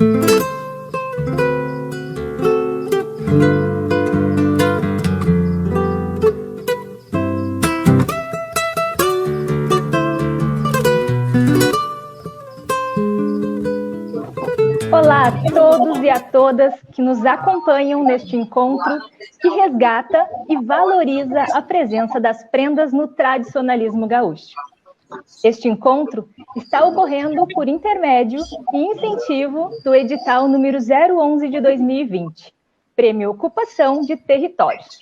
Olá a todos e a todas que nos acompanham neste encontro que resgata e valoriza a presença das prendas no tradicionalismo gaúcho. Este encontro está ocorrendo por intermédio e incentivo do edital número 011 de 2020, Prêmio Ocupação de Territórios,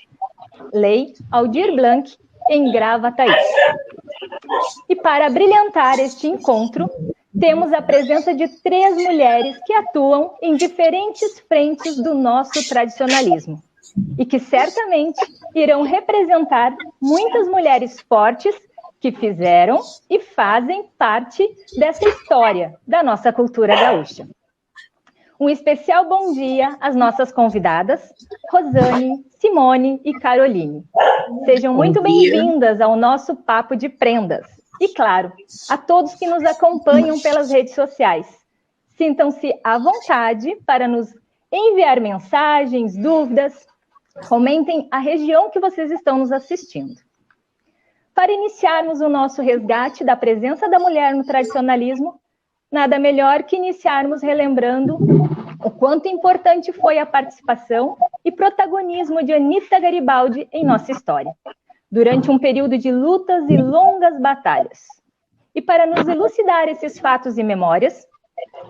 Lei Aldir Blanc em Gravataí. E para brilhantar este encontro, temos a presença de 3 mulheres que atuam em diferentes frentes do nosso tradicionalismo e que certamente irão representar muitas mulheres fortes que fizeram e fazem parte dessa história da nossa cultura gaúcha. Um especial bom dia às nossas convidadas, Rosane, Simone e Caroline. Sejam muito bem-vindas ao nosso Papo de Prendas. E, claro, a todos que nos acompanham pelas redes sociais. Sintam-se à vontade para nos enviar mensagens, dúvidas, comentem a região que vocês estão nos assistindo. Para iniciarmos o nosso resgate da presença da mulher no tradicionalismo, nada melhor que iniciarmos relembrando o quanto importante foi a participação e protagonismo de Anita Garibaldi em nossa história, durante um período de lutas e longas batalhas. E para nos elucidar esses fatos e memórias,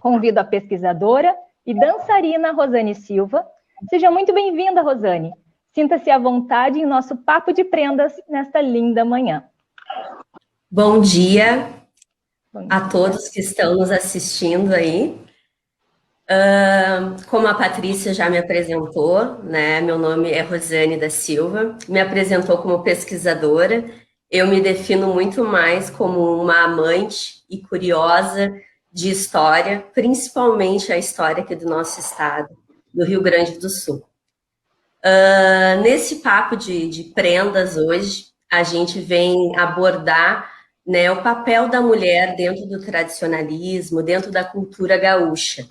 convido a pesquisadora e dançarina Rosane Silva. Seja muito bem-vinda, Rosane. Sinta-se à vontade em nosso Papo de Prendas nesta linda manhã. Bom dia a todos que estão nos assistindo aí. Como a Patrícia já me apresentou, né? Meu nome é Rosane da Silva, me apresentou como pesquisadora. Eu me defino muito mais como uma amante e curiosa de história, principalmente a história aqui do nosso estado, do Rio Grande do Sul. Nesse papo de prendas hoje, a gente vem abordar, né, o papel da mulher dentro do tradicionalismo, dentro da cultura gaúcha.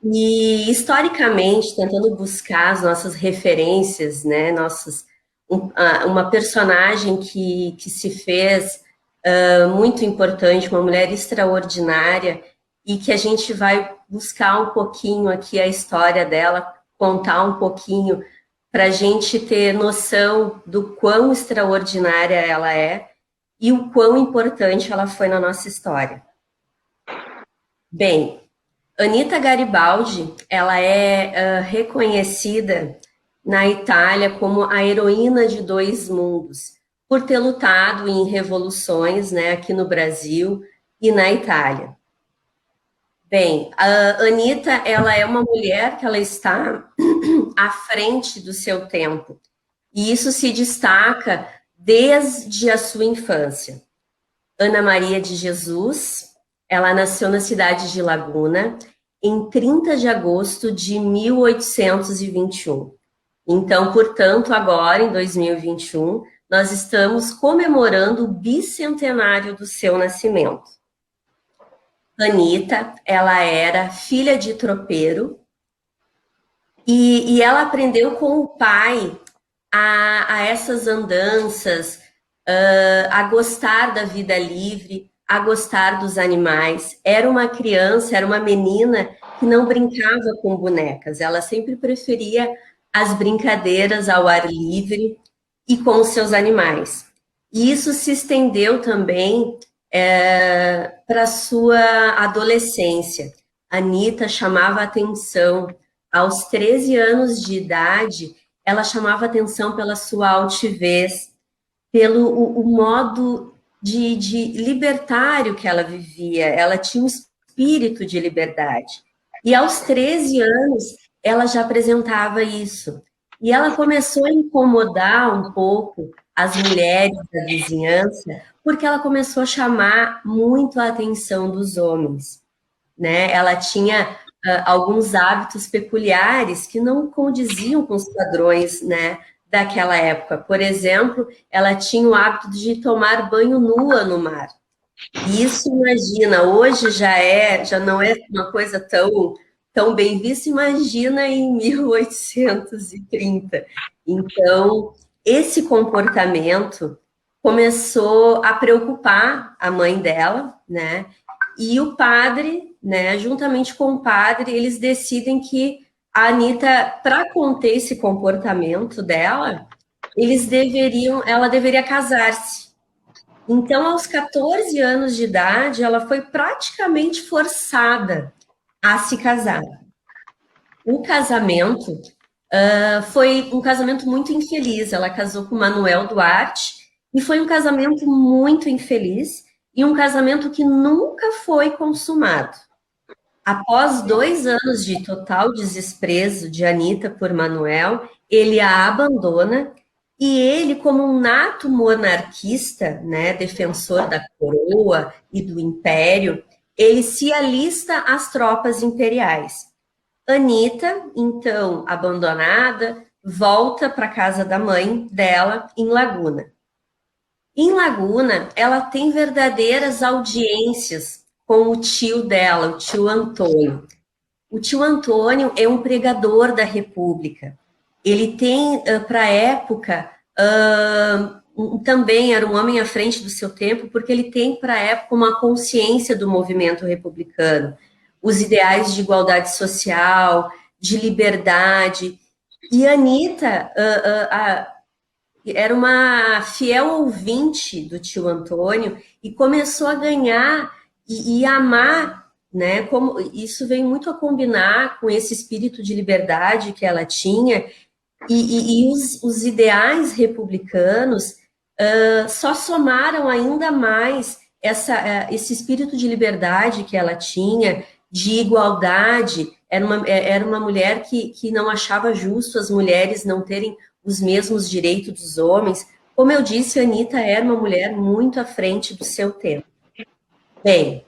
E, historicamente, tentando buscar as nossas referências, né, uma personagem que se fez muito importante, uma mulher extraordinária, e que a gente vai buscar um pouquinho aqui a história dela, contar um pouquinho, para a gente ter noção do quão extraordinária ela é e o quão importante ela foi na nossa história. Bem, Anita Garibaldi, ela é reconhecida na Itália como a heroína de 2 mundos, por ter lutado em revoluções, né, aqui no Brasil e na Itália. Bem, a Anita, ela é uma mulher que ela está à frente do seu tempo, e isso se destaca desde a sua infância. Ana Maria de Jesus, ela nasceu na cidade de Laguna em 30 de agosto de 1821. Então, portanto, agora, em 2021, nós estamos comemorando o bicentenário do seu nascimento. Anita, ela era filha de tropeiro e ela aprendeu com o pai a essas andanças, a gostar da vida livre, a gostar dos animais. Era uma criança, era uma menina que não brincava com bonecas, ela sempre preferia as brincadeiras ao ar livre e com os seus animais. E isso se estendeu também para a sua adolescência. Anita chamava atenção, aos 13 anos de idade, ela chamava atenção pela sua altivez, pelo o modo de libertário que ela vivia, ela tinha um espírito de liberdade. E aos 13 anos, ela já apresentava isso. E ela começou a incomodar um pouco as mulheres da vizinhança, porque ela começou a chamar muito a atenção dos homens, né? Ela tinha alguns hábitos peculiares que não condiziam com os padrões, né, daquela época. Por exemplo, ela tinha o hábito de tomar banho nua no mar. E isso, imagina, hoje já não é uma coisa tão bem visto, imagina em 1830. Então, esse comportamento começou a preocupar a mãe dela, né? E o padre, né, juntamente com o padre, eles decidem que a Anitta, para conter esse comportamento dela, ela deveria casar-se. Então, aos 14 anos de idade, ela foi praticamente forçada a se casar. O casamento foi um casamento muito infeliz. Ela casou com Manuel Duarte e foi um casamento muito infeliz e um casamento que nunca foi consumado. Após 2 anos de total desprezo de Anitta por Manuel, ele a abandona e ele, como um nato monarquista, né, defensor da coroa e do império, ele se alista às tropas imperiais. Anitta, então abandonada, volta para a casa da mãe dela em Laguna. Em Laguna, ela tem verdadeiras audiências com o tio dela, o tio Antônio. O tio Antônio é um pregador da República. Ele tem, para a época, também era um homem à frente do seu tempo, porque ele tem, para a época, uma consciência do movimento republicano, os ideais de igualdade social, de liberdade. E a Anitta era uma fiel ouvinte do tio Antônio e começou a ganhar e amar, né? Como isso vem muito a combinar com esse espírito de liberdade que ela tinha e os ideais republicanos só somaram ainda mais esse espírito de liberdade que ela tinha, de igualdade. Era uma mulher que não achava justo as mulheres não terem os mesmos direitos dos homens. Como eu disse, a Anitta era uma mulher muito à frente do seu tempo. Bem,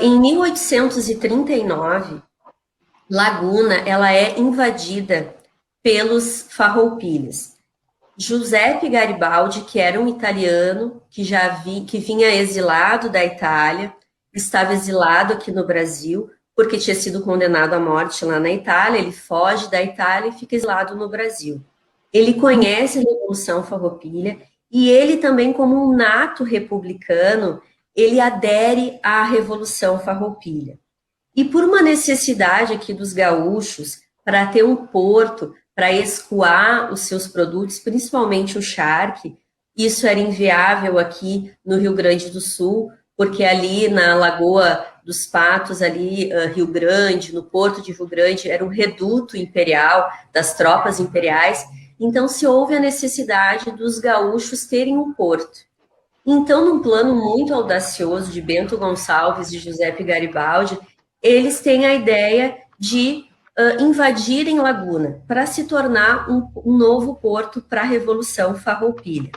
em 1839, Laguna ela é invadida pelos farroupilhas. Giuseppe Garibaldi, que era um italiano que vinha exilado da Itália, estava exilado aqui no Brasil, porque tinha sido condenado à morte lá na Itália, ele foge da Itália e fica exilado no Brasil. Ele conhece a Revolução Farroupilha e ele também, como um nato republicano, ele adere à Revolução Farroupilha. E por uma necessidade aqui dos gaúchos, para ter um porto, para escoar os seus produtos, principalmente o charque, isso era inviável aqui no Rio Grande do Sul, porque ali na Lagoa dos Patos, ali Rio Grande, no Porto de Rio Grande, era um reduto imperial das tropas imperiais, então se houve a necessidade dos gaúchos terem um porto. Então, num plano muito audacioso de Bento Gonçalves e Giuseppe Garibaldi, eles têm a ideia de invadirem Laguna para se tornar um novo porto para a Revolução Farroupilha.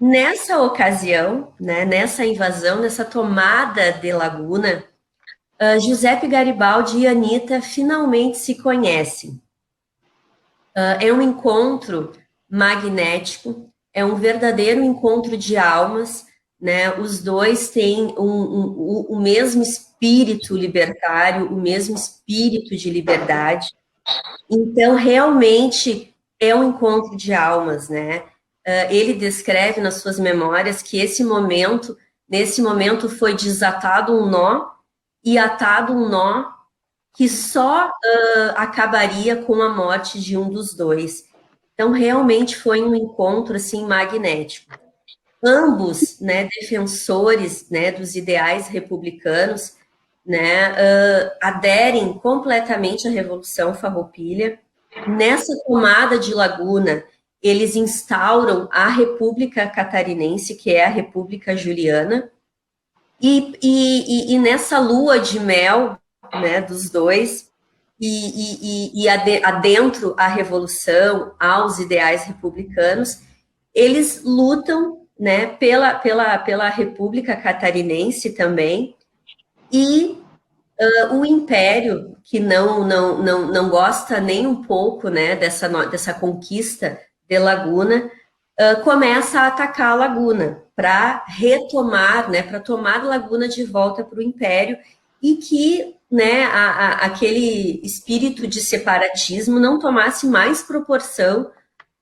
Nessa ocasião, né, nessa invasão, nessa tomada de Laguna, Giuseppe Garibaldi e Anitta finalmente se conhecem. É um encontro magnético, é um verdadeiro encontro de almas, né? Os dois têm o mesmo espírito libertário, o mesmo espírito de liberdade. Então, realmente, é um encontro de almas, né? Ele descreve nas suas memórias que nesse momento foi desatado um nó e atado um nó que só acabaria com a morte de um dos dois. Então, realmente foi um encontro, assim, magnético. Ambos, né, defensores, né, dos ideais republicanos, né, aderem completamente à Revolução Farroupilha. Nessa tomada de Laguna, eles instauram a República Catarinense, que é a República Juliana, e nessa lua de mel, né, dos dois, e adentro à Revolução, aos ideais republicanos, eles lutam, né, pela República Catarinense também, e o Império, que não gosta nem um pouco, né, dessa conquista de Laguna, começa a atacar a Laguna para retomar, né, para tomar Laguna de volta para o Império, e que né, aquele espírito de separatismo não tomasse mais proporção,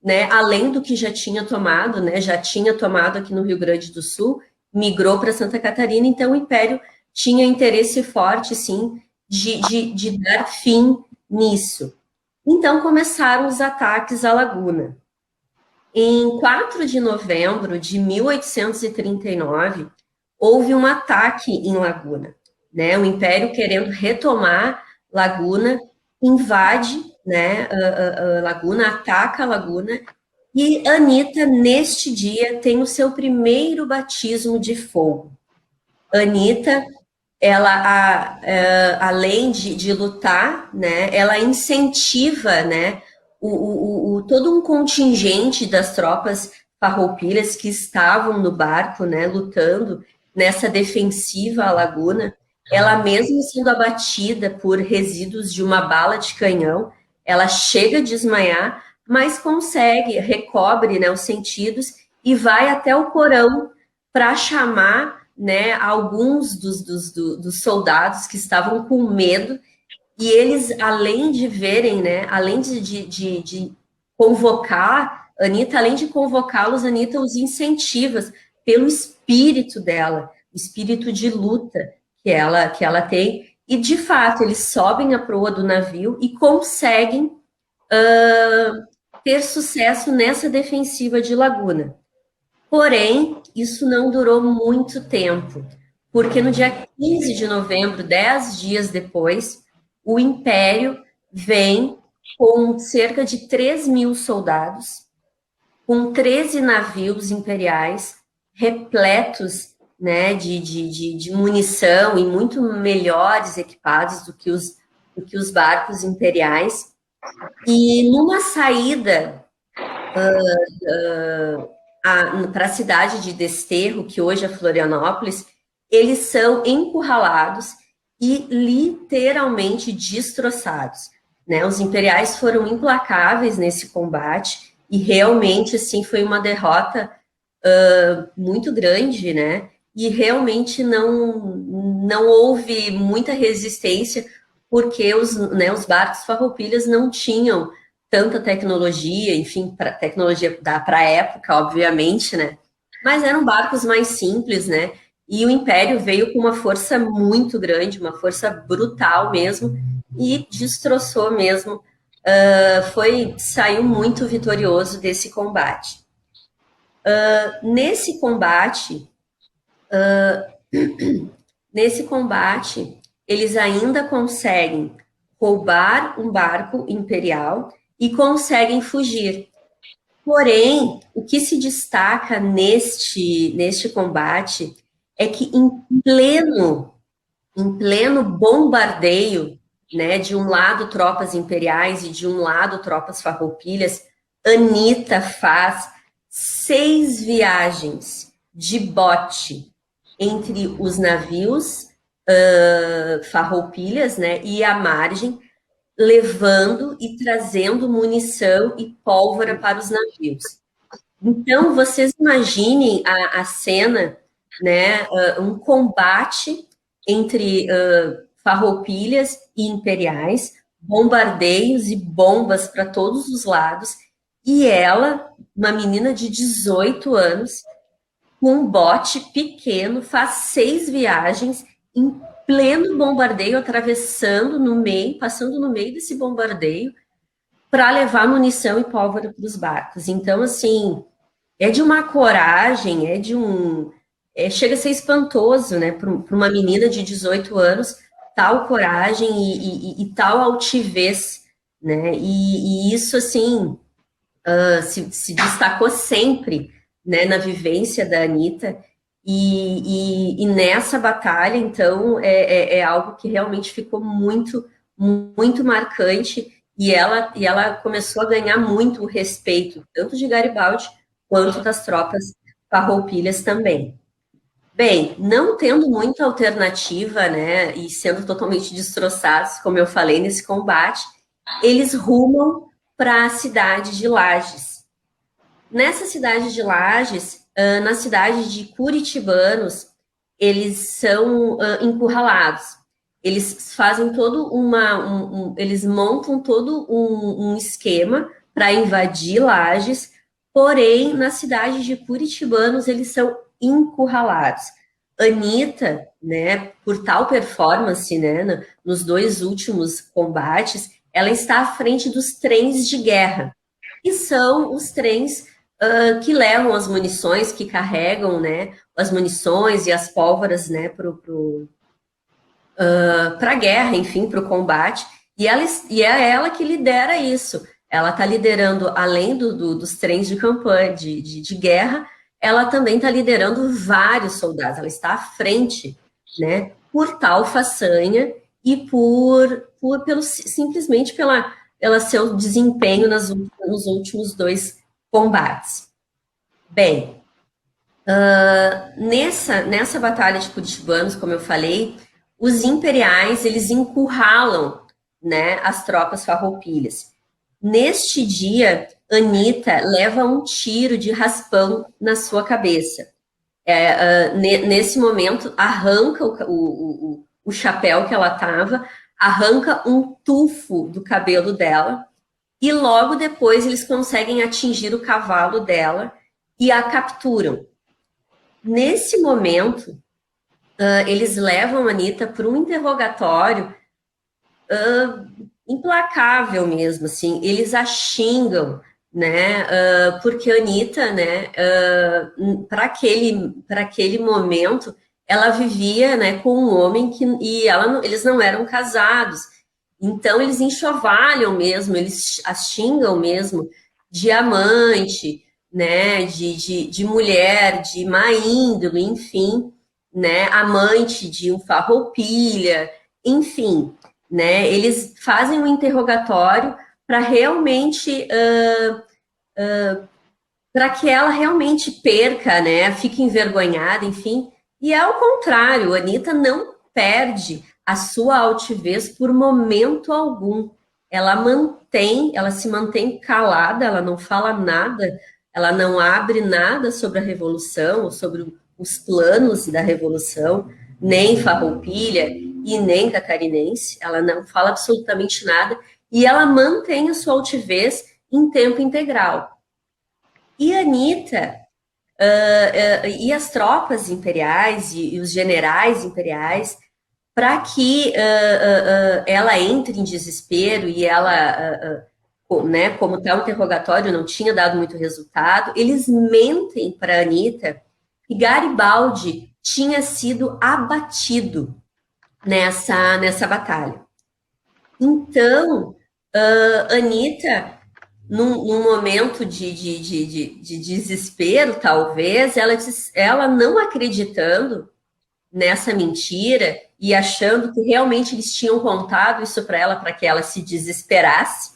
né, além do que já tinha tomado, né, já tinha tomado aqui no Rio Grande do Sul, migrou para Santa Catarina, então o Império tinha interesse forte, sim, de dar fim nisso. Então começaram os ataques à Laguna. Em 4 de novembro de 1839, houve um ataque em Laguna, né? O Império, querendo retomar Laguna, invade, né, a Laguna, ataca a Laguna, e Anitta, neste dia, tem o seu primeiro batismo de fogo. Anitta, ela, além de lutar, né, ela incentiva, né, todo um contingente das tropas farroupilhas que estavam no barco, né, lutando nessa defensiva à Laguna. Ela, mesmo sendo abatida por resíduos de uma bala de canhão, ela chega a desmaiar, mas consegue, recobre, né, os sentidos e vai até o porão para chamar, né, alguns dos soldados que estavam com medo, e eles, além de verem, né, além de convocar Anitta, além de convocá-los, Anitta os incentiva pelo espírito dela, o espírito de luta que ela tem, e de fato eles sobem a proa do navio e conseguem ter sucesso nessa defensiva de Laguna. Porém, isso não durou muito tempo, porque no dia 15 de novembro, 10 dias depois, o Império vem com cerca de 3.000 soldados, com 13 navios imperiais repletos, né, de munição e muito melhores equipados do que os barcos imperiais. E numa saída para a cidade de Desterro, que hoje é Florianópolis, eles são encurralados e literalmente destroçados, né? Os imperiais foram implacáveis nesse combate e realmente, assim, foi uma derrota muito grande, né? E realmente não houve muita resistência, porque os barcos farroupilhas não tinham tanta tecnologia, enfim, tecnologia para a época, obviamente, né? Mas eram barcos mais simples, né? E o Império veio com uma força muito grande, uma força brutal mesmo, e destroçou mesmo. Saiu muito vitorioso desse combate. Nesse combate, eles ainda conseguem roubar um barco imperial e conseguem fugir. Porém, o que se destaca neste combate é que em pleno bombardeio, né, de um lado tropas imperiais e de um lado tropas farroupilhas, Anitta faz 6 viagens de bote entre os navios farroupilhas, né, e a margem, levando e trazendo munição e pólvora para os navios. Então, vocês imaginem a cena, né, um combate entre farroupilhas e imperiais, bombardeios e bombas para todos os lados, e ela, uma menina de 18 anos, com um bote pequeno, faz 6 viagens em pleno bombardeio, atravessando no meio, passando no meio desse bombardeio, para levar munição e pólvora para os barcos. Então, assim, é de uma coragem, chega a ser espantoso, né, para uma menina de 18 anos, tal coragem e tal altivez, né, e isso, assim, se destacou sempre, né, na vivência da Anitta, e nessa batalha, então, é algo que realmente ficou muito, muito marcante, e ela começou a ganhar muito o respeito, tanto de Garibaldi, quanto das tropas farroupilhas também. Bem, não tendo muita alternativa, né, e sendo totalmente destroçados, como eu falei, nesse combate, eles rumam para a cidade de Lages. Nessa cidade de Lages, na cidade de Curitibanos, eles são encurralados. eles fazem eles montam todo um esquema para invadir Lages, porém, na cidade de Curitibanos, eles são encurralados. Anitta, né, por tal performance, né, nos 2 últimos combates, ela está à frente dos trens de guerra, que são os trens que levam as munições, que carregam, né, as munições e as pólvoras, né, para a guerra, enfim, para o combate, e é ela que lidera isso. Ela está liderando, além dos trens de campanha, de guerra, ela também está liderando vários soldados, ela está à frente, né, por tal façanha e simplesmente pela seu desempenho nos últimos 2 combates. Bem, nessa batalha de Curitibanos, como eu falei, os imperiais, eles encurralam, né, as tropas farroupilhas. Neste dia, Anitta leva um tiro de raspão na sua cabeça. Nesse momento, arranca o chapéu que ela estava, arranca um tufo do cabelo dela, e logo depois eles conseguem atingir o cavalo dela e a capturam. Nesse momento, eles levam a Anitta para um interrogatório implacável mesmo, assim, eles a xingam, né, porque a Anitta, né, para aquele momento, ela vivia, né, com um homem eles não eram casados, então eles enxovalham mesmo, eles a xingam mesmo de amante, né, de mulher, de má índole, enfim, né, amante de um farroupilha, enfim, né, eles fazem um interrogatório para realmente, para que ela realmente perca, né, fique envergonhada, enfim, e ao contrário, a Anitta não perde a sua altivez por momento algum, ela se mantém calada, ela não fala nada, ela não abre nada sobre a Revolução, ou sobre os planos da Revolução, nem farroupilha e nem catarinense, ela não fala absolutamente nada, e ela mantém a sua altivez em tempo integral. E a Anitta, e as tropas imperiais e os generais imperiais, para que ela entre em desespero e ela, né, como tal interrogatório não tinha dado muito resultado, eles mentem para a Anitta que Garibaldi tinha sido abatido nessa batalha. Então, Anitta, num momento de desespero, talvez, ela não acreditando nessa mentira e achando que realmente eles tinham contado isso para ela, para que ela se desesperasse,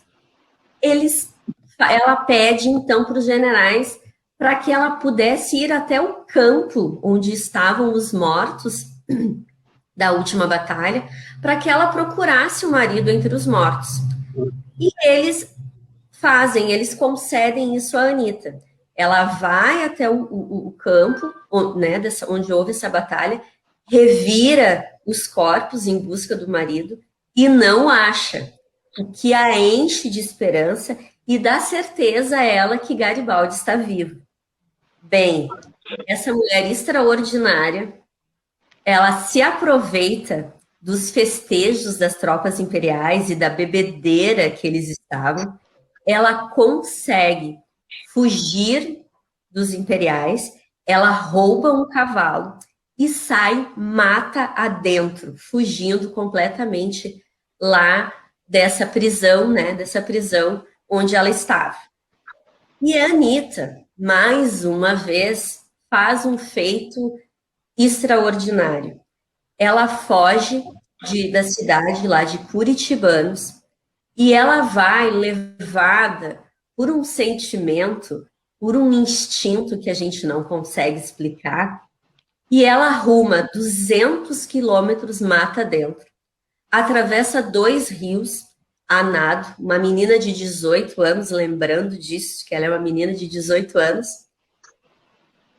ela pede, então, para os generais para que ela pudesse ir até o campo onde estavam os mortos da última batalha, para que ela procurasse o marido entre os mortos. E eles concedem isso a Anitta. Ela vai até o campo, né, onde houve essa batalha, revira os corpos em busca do marido e não acha, o que a enche de esperança e dá certeza a ela que Garibaldi está vivo. Bem, essa mulher extraordinária, ela se aproveita dos festejos das tropas imperiais e da bebedeira que eles estavam, ela consegue fugir dos imperiais, ela rouba um cavalo e sai mata adentro, fugindo completamente lá dessa prisão, né, dessa prisão onde ela estava. E a Anitta, mais uma vez, faz um feito extraordinário. Ela foge da cidade lá de Curitibanos e ela vai levada por um sentimento, por um instinto que a gente não consegue explicar, e ela arruma 200 quilômetros mata dentro, atravessa 2 rios a nado, uma menina de 18 anos, lembrando disso, que ela é uma menina de 18 anos,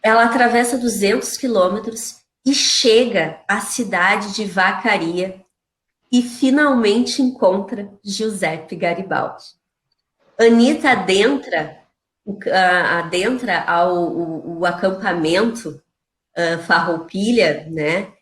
ela atravessa 200 quilômetros e chega à cidade de Vacaria, e finalmente encontra Giuseppe Garibaldi. Anita adentra o acampamento Farroupilha, né?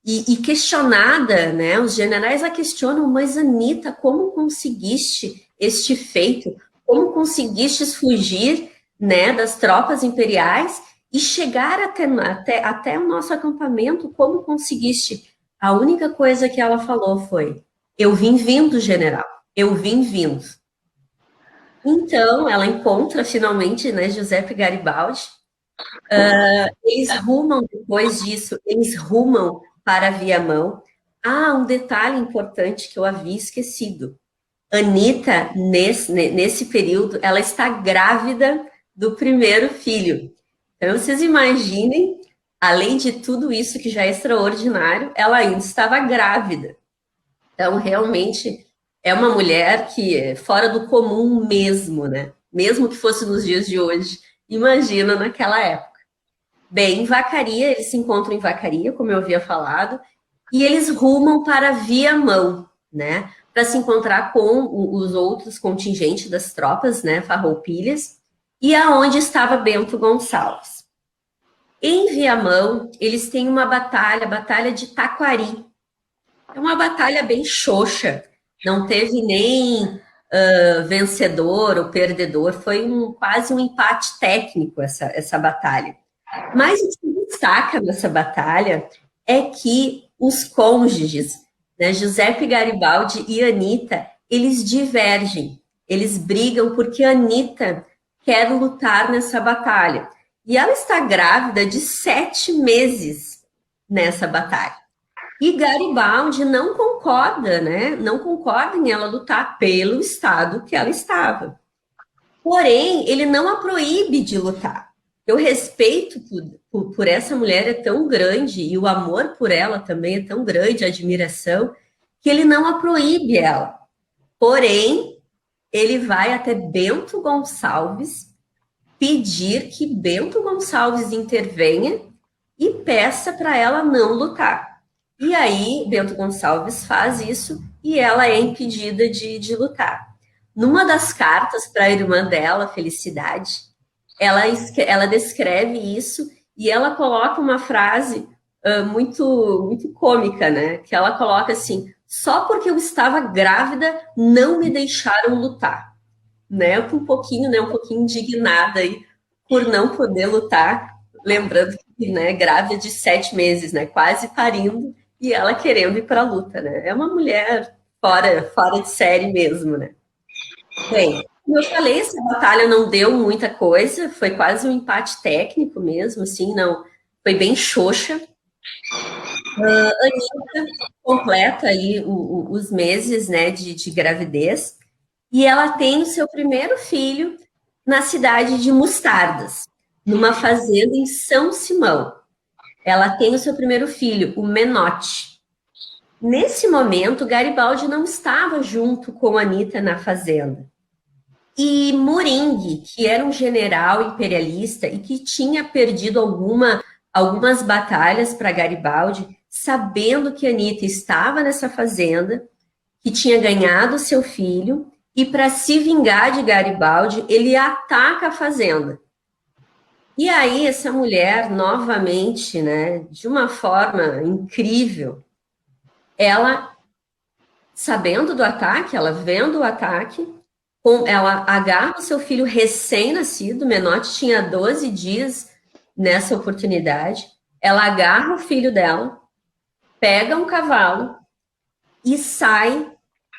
E questionada, né? Os generais a questionam, mas Anita, como conseguiste este feito? Como conseguiste fugir, né, das tropas imperiais e chegar até o nosso acampamento? Como conseguiste? A única coisa que ela falou foi: eu vim vindo, general, eu vim vindo. Então, ela encontra finalmente, né, Giuseppe Garibaldi. Eles rumam, depois disso, eles rumam para Viamão. Ah, um detalhe importante que eu havia esquecido. Anita, nesse período, ela está grávida do primeiro filho. Então, vocês imaginem, além de tudo isso que já é extraordinário, ela ainda estava grávida. Então, realmente, é uma mulher que é fora do comum mesmo, né? Mesmo que fosse nos dias de hoje, imagina naquela época. Bem, em Vacaria, eles se encontram em Vacaria, como eu havia falado, e eles rumam para Viamão, né? Para se encontrar com os outros contingentes das tropas, né? Farroupilhas, e aonde estava Bento Gonçalves. Em Viamão, eles têm uma batalha, a Batalha de Taquari. É uma batalha bem xoxa, não teve nem vencedor ou perdedor, foi quase um empate técnico essa batalha. Mas o que destaca nessa batalha é que os cônjuges, né, Giuseppe Garibaldi e Anita, eles divergem, eles brigam porque Anita quer lutar nessa batalha. E ela está grávida de 7 meses nessa batalha. E Garibaldi não concorda, né? Não concorda em ela lutar pelo estado que ela estava. Porém, ele não a proíbe de lutar. O respeito por essa mulher é tão grande e o amor por ela também é tão grande, a admiração, que ele não a proíbe ela. Porém, ele vai até Bento Gonçalves pedir que Bento Gonçalves intervenha e peça para ela não lutar. E aí, Bento Gonçalves faz isso e ela é impedida de lutar. Numa das cartas para a irmã dela, Felicidade, ela descreve isso e ela coloca uma frase muito cômica, né? Que ela coloca assim: só porque eu estava grávida não me deixaram lutar, né? Um pouquinho indignada aí por não poder lutar, lembrando que, né, grávida de 7 meses, né? Quase parindo e ela querendo ir para a luta, né? É uma mulher fora de série mesmo, né? Bem, como eu falei, essa batalha não deu muita coisa, foi quase um empate técnico mesmo, assim, não, foi bem xoxa. Anitta completa aí os meses, né, de gravidez, e ela tem o seu primeiro filho na cidade de Mostardas, numa fazenda em São Simão. Ela tem o seu primeiro filho, o Menotti. Nesse momento, Garibaldi não estava junto com Anitta na fazenda. E Moringue, que era um general imperialista e que tinha perdido algumas batalhas para Garibaldi, sabendo que Anitta estava nessa fazenda, que tinha ganhado seu filho, e para se vingar de Garibaldi, ele ataca a fazenda. E aí essa mulher, novamente, né, de uma forma incrível, ela, sabendo do ataque, ela vendo o ataque, ela agarra o seu filho recém-nascido, Menotti tinha 12 dias nessa oportunidade, ela agarra o filho dela, pega um cavalo e sai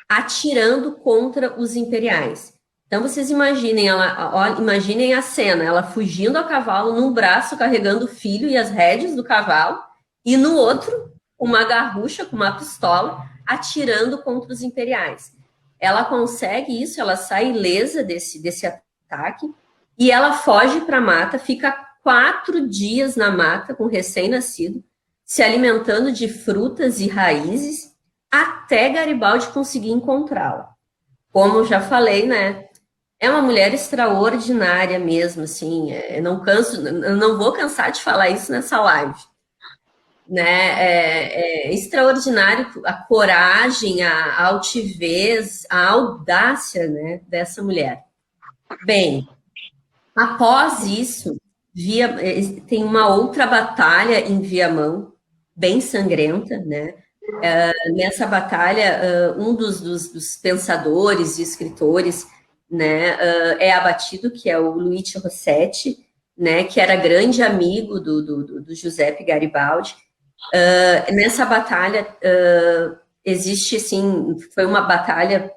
atirando contra os imperiais. Então vocês imaginem a cena, ela fugindo a cavalo, num braço carregando o filho e as rédeas do cavalo, e no outro, uma garrucha com uma pistola, atirando contra os imperiais. Ela consegue isso, ela sai ilesa desse ataque, e ela foge para a mata, fica 4 dias na mata com recém-nascido, se alimentando de frutas e raízes, até Garibaldi conseguir encontrá-la. Como já falei, né? É uma mulher extraordinária mesmo, assim. Eu não vou cansar de falar isso nessa live. né? É extraordinário a coragem, a altivez, a audácia, né, dessa mulher. Bem, após isso, tem uma outra batalha em Viamão, bem sangrenta, né? Nessa batalha, um dos pensadores e escritores, né, é abatido, que é o Luigi Rossetti, né, que era grande amigo do Giuseppe Garibaldi. Nessa batalha, existe, assim, foi uma batalha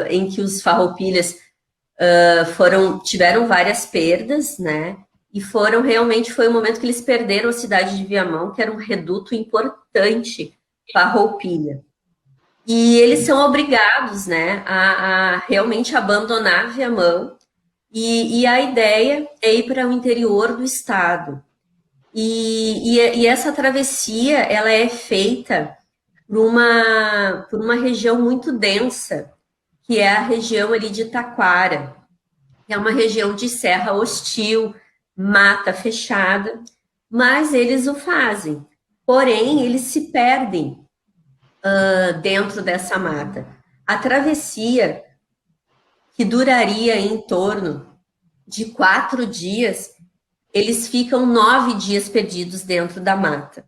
em que os farroupilhas tiveram várias perdas, né, e realmente foi o momento que eles perderam a cidade de Viamão, que era um reduto importante farroupilha. E eles são obrigados, né, a realmente abandonar Viamão, e a ideia é ir para o interior do estado. E essa travessia, ela é feita por uma região muito densa, que é a região ali de Taquara. É uma região de serra hostil, mata fechada, mas eles o fazem. Porém, eles se perdem dentro dessa mata. A travessia, que duraria em torno de 4 dias, eles ficam 9 dias perdidos dentro da mata.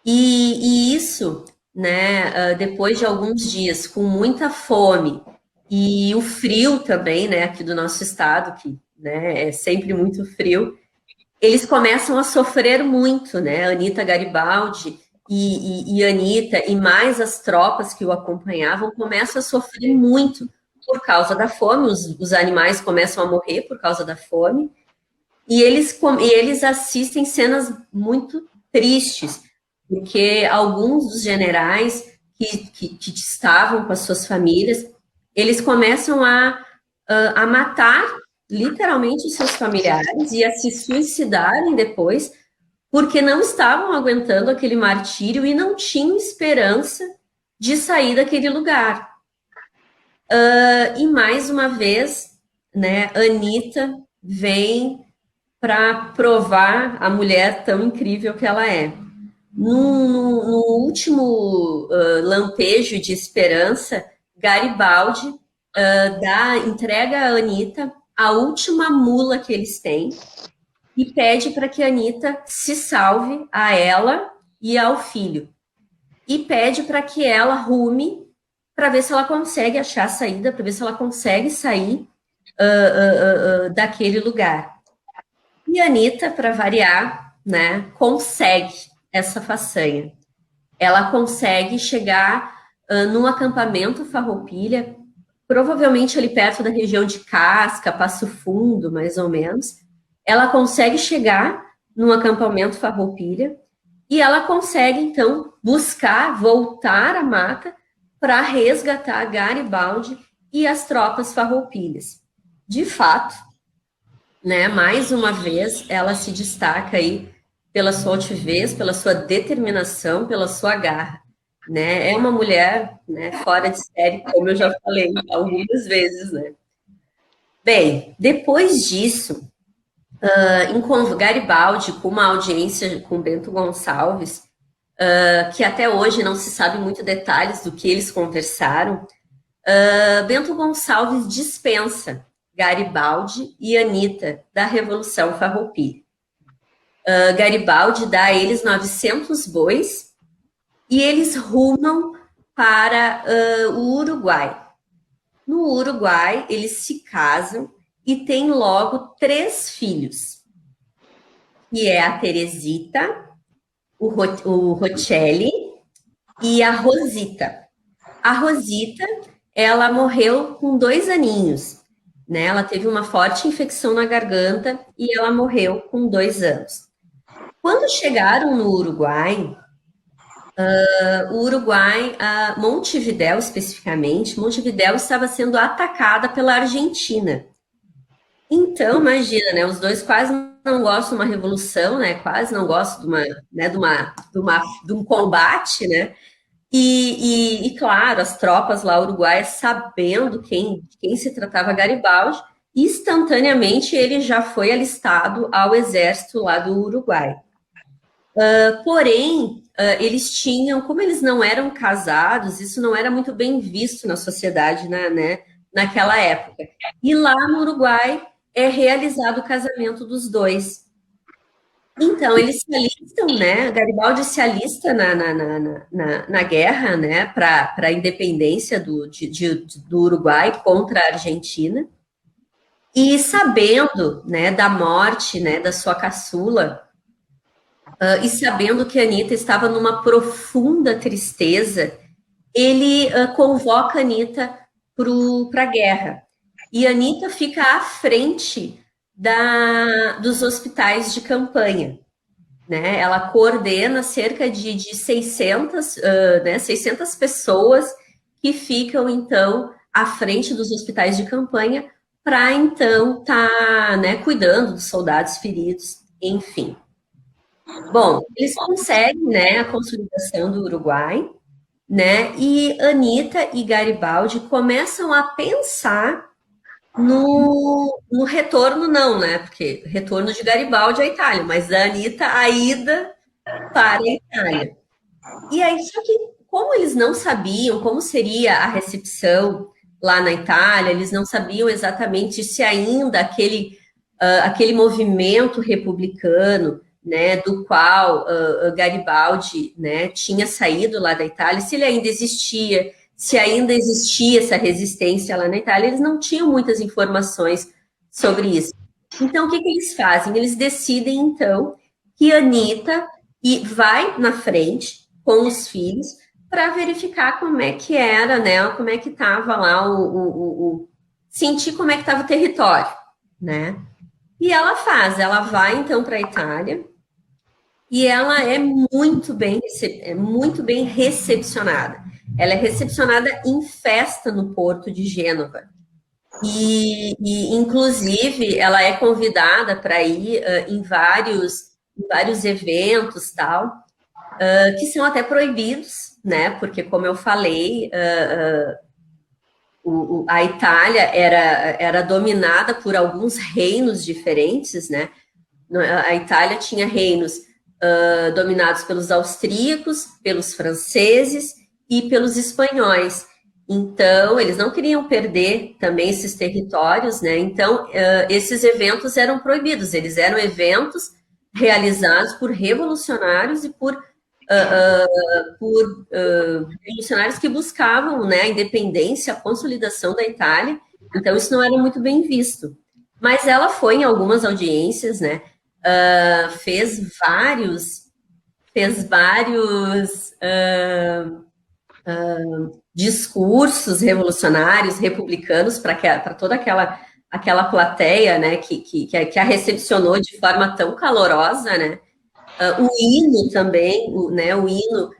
E isso, né, depois de alguns dias com muita fome e o frio também, né, aqui do nosso estado, que, né, é sempre muito frio, eles começam a sofrer muito, né, Anita Garibaldi e Anita e mais as tropas que o acompanhavam começam a sofrer muito por causa da fome, os animais começam a morrer por causa da fome, e eles assistem cenas muito tristes, porque alguns dos generais que estavam com as suas famílias, eles começam a matar literalmente os seus familiares e a se suicidarem depois, porque não estavam aguentando aquele martírio e não tinham esperança de sair daquele lugar. E mais uma vez, né, Anita vem para provar a mulher tão incrível que ela é. No último lampejo de esperança, Garibaldi entrega a Anita a última mula que eles têm e pede para que a Anita se salve a ela e ao filho. E pede para que ela rume para ver se ela consegue achar a saída, para ver se ela consegue sair daquele lugar. E a Anita, para variar, né, consegue essa façanha. Ela consegue chegar num acampamento farroupilha, provavelmente ali perto da região de Casca, Passo Fundo, mais ou menos. Ela consegue chegar num acampamento farroupilha e ela consegue, então, voltar à mata para resgatar Garibaldi e as tropas farroupilhas. De fato, né, mais uma vez, ela se destaca aí pela sua altivez, pela sua determinação, pela sua garra. Né? É uma mulher, né, fora de série, como eu já falei algumas vezes. Né? Bem, depois disso, Garibaldi, com uma audiência com Bento Gonçalves, que até hoje não se sabe muito detalhes do que eles conversaram, Bento Gonçalves dispensa Garibaldi e Anita da Revolução Farroupilha. Garibaldi dá a eles 900 bois e eles rumam para o Uruguai. No Uruguai, eles se casam e têm logo 3 filhos, que é a Teresita, o Rocelli e a Rosita. A Rosita, ela morreu com 2 aninhos, né? Ela teve uma forte infecção na garganta e ela morreu com 2 anos. Quando chegaram no Uruguai, o Uruguai, Montevidéu especificamente, Montevidéu estava sendo atacada pela Argentina. Então, imagina, né? Os dois quase não gostam de uma revolução, né? Quase não gostam de um combate, né? E claro, as tropas lá uruguaias, sabendo quem se tratava Garibaldi, instantaneamente ele já foi alistado ao exército lá do Uruguai. Porém, eles tinham, como eles não eram casados, isso não era muito bem visto na sociedade, né, naquela época. E lá no Uruguai é realizado o casamento dos dois. Então, eles se alistam, né? Garibaldi se alista na guerra, né? Para a independência do Uruguai contra a Argentina. E sabendo, né, da morte, né, da sua caçula, e sabendo que a Anitta estava numa profunda tristeza, ele convoca a Anitta para a guerra. E a Anitta fica à frente dos hospitais de campanha. Né? Ela coordena cerca de 600, 600 pessoas que ficam, então, à frente dos hospitais de campanha para, então, estar, né, cuidando dos soldados feridos, enfim. Bom, eles conseguem, né, a consolidação do Uruguai, né, e Anitta e Garibaldi começam a pensar no retorno, não, né, porque retorno de Garibaldi à Itália, mas da Anitta, a ida para a Itália. E aí, só que como eles não sabiam como seria a recepção lá na Itália, eles não sabiam exatamente se ainda aquele movimento republicano, né, do qual Garibaldi, né, tinha saído lá da Itália, se ele ainda existia, se ainda existia essa resistência lá na Itália, eles não tinham muitas informações sobre isso. Então, o que eles fazem? Eles decidem, então, que Anitta vai na frente com os filhos para verificar como é que era, né, como é que estava lá sentir como é que estava o território, né? E ela vai então para a Itália e ela é muito bem recepcionada. Ela é recepcionada em festa no porto de Gênova. E inclusive, ela é convidada para ir em vários eventos, tal, que são até proibidos, né? Porque, como eu falei, a Itália era dominada por alguns reinos diferentes, né? A Itália tinha reinos dominados pelos austríacos, pelos franceses e pelos espanhóis. Então, eles não queriam perder também esses territórios, né? Então, esses eventos eram proibidos. Eles eram eventos realizados por revolucionários e por revolucionários que buscavam, né, a independência, a consolidação da Itália. Então, isso não era muito bem visto. Mas ela foi em algumas audiências, né? Fez vários discursos revolucionários, republicanos, para toda aquela plateia, né, que a recepcionou de forma tão calorosa, né? O hino também, o hino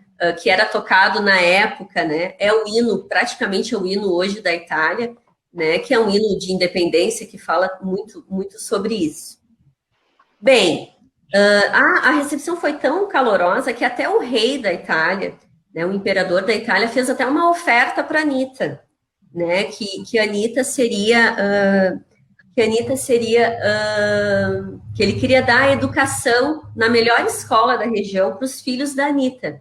que era tocado na época, né, praticamente é o hino hoje da Itália, né, que é um hino de independência que fala muito, muito sobre isso. Bem, a recepção foi tão calorosa que até o rei da Itália, né, o imperador da Itália, fez até uma oferta para Anitta, né, que a Anitta seria... que ele queria dar a educação na melhor escola da região para os filhos da Anitta.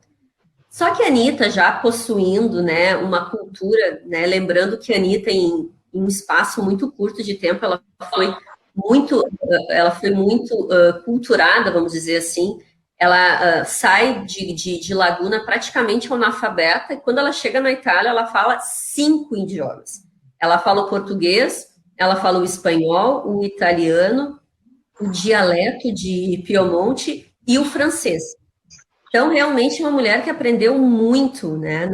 Só que a Anitta, já possuindo, né, uma cultura, né, lembrando que a Anitta, em um espaço muito curto de tempo, ela foi muito culturada, vamos dizer assim. Ela sai de Laguna praticamente analfabeta, e quando ela chega na Itália, ela fala 5 idiomas. Ela fala o português, ela fala o espanhol, o italiano, o dialeto de Piemonte e o francês. Então, realmente, é uma mulher que aprendeu muito, né,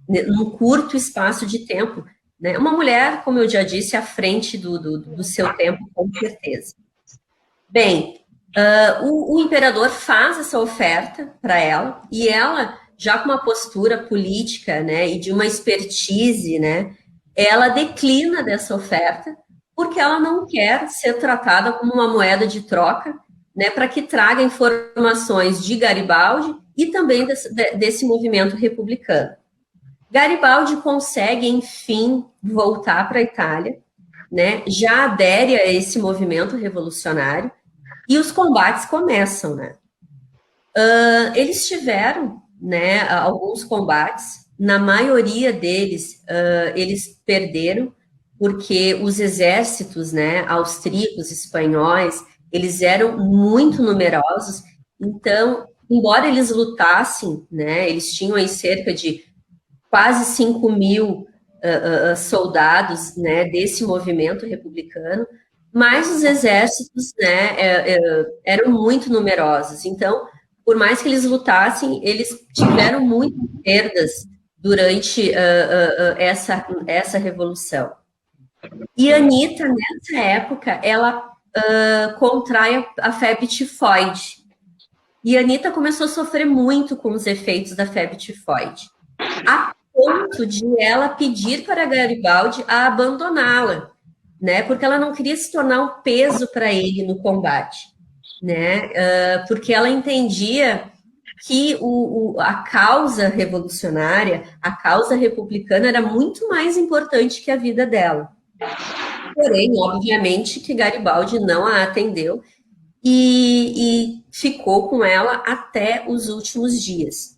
num curto espaço de tempo. Né? Uma mulher, como eu já disse, à frente do seu tempo, com certeza. Bem, o imperador faz essa oferta para ela, e ela, já com uma postura política, né, e de uma expertise, né, ela declina dessa oferta, porque ela não quer ser tratada como uma moeda de troca, né, para que traga informações de Garibaldi e também desse movimento republicano. Garibaldi consegue, enfim, voltar para a Itália, né, já adere a esse movimento revolucionário, e os combates começam, né? Eles tiveram, né, alguns combates, na maioria deles eles perderam, porque os exércitos, né, austríacos, espanhóis, eles eram muito numerosos, então, embora eles lutassem, né, eles tinham aí cerca de quase 5.000 soldados, né, desse movimento republicano, mas os exércitos, né, eram muito numerosos, então, por mais que eles lutassem, eles tiveram muitas perdas durante essa revolução. E a Anitta, nessa época, ela contrai a febre tifoide. E a Anitta começou a sofrer muito com os efeitos da febre tifoide, a ponto de ela pedir para Garibaldi a abandoná-la, né? Porque ela não queria se tornar um peso para ele no combate, né? Porque ela entendia que a causa revolucionária, a causa republicana era muito mais importante que a vida dela. Porém, obviamente, que Garibaldi não a atendeu e ficou com ela até os últimos dias.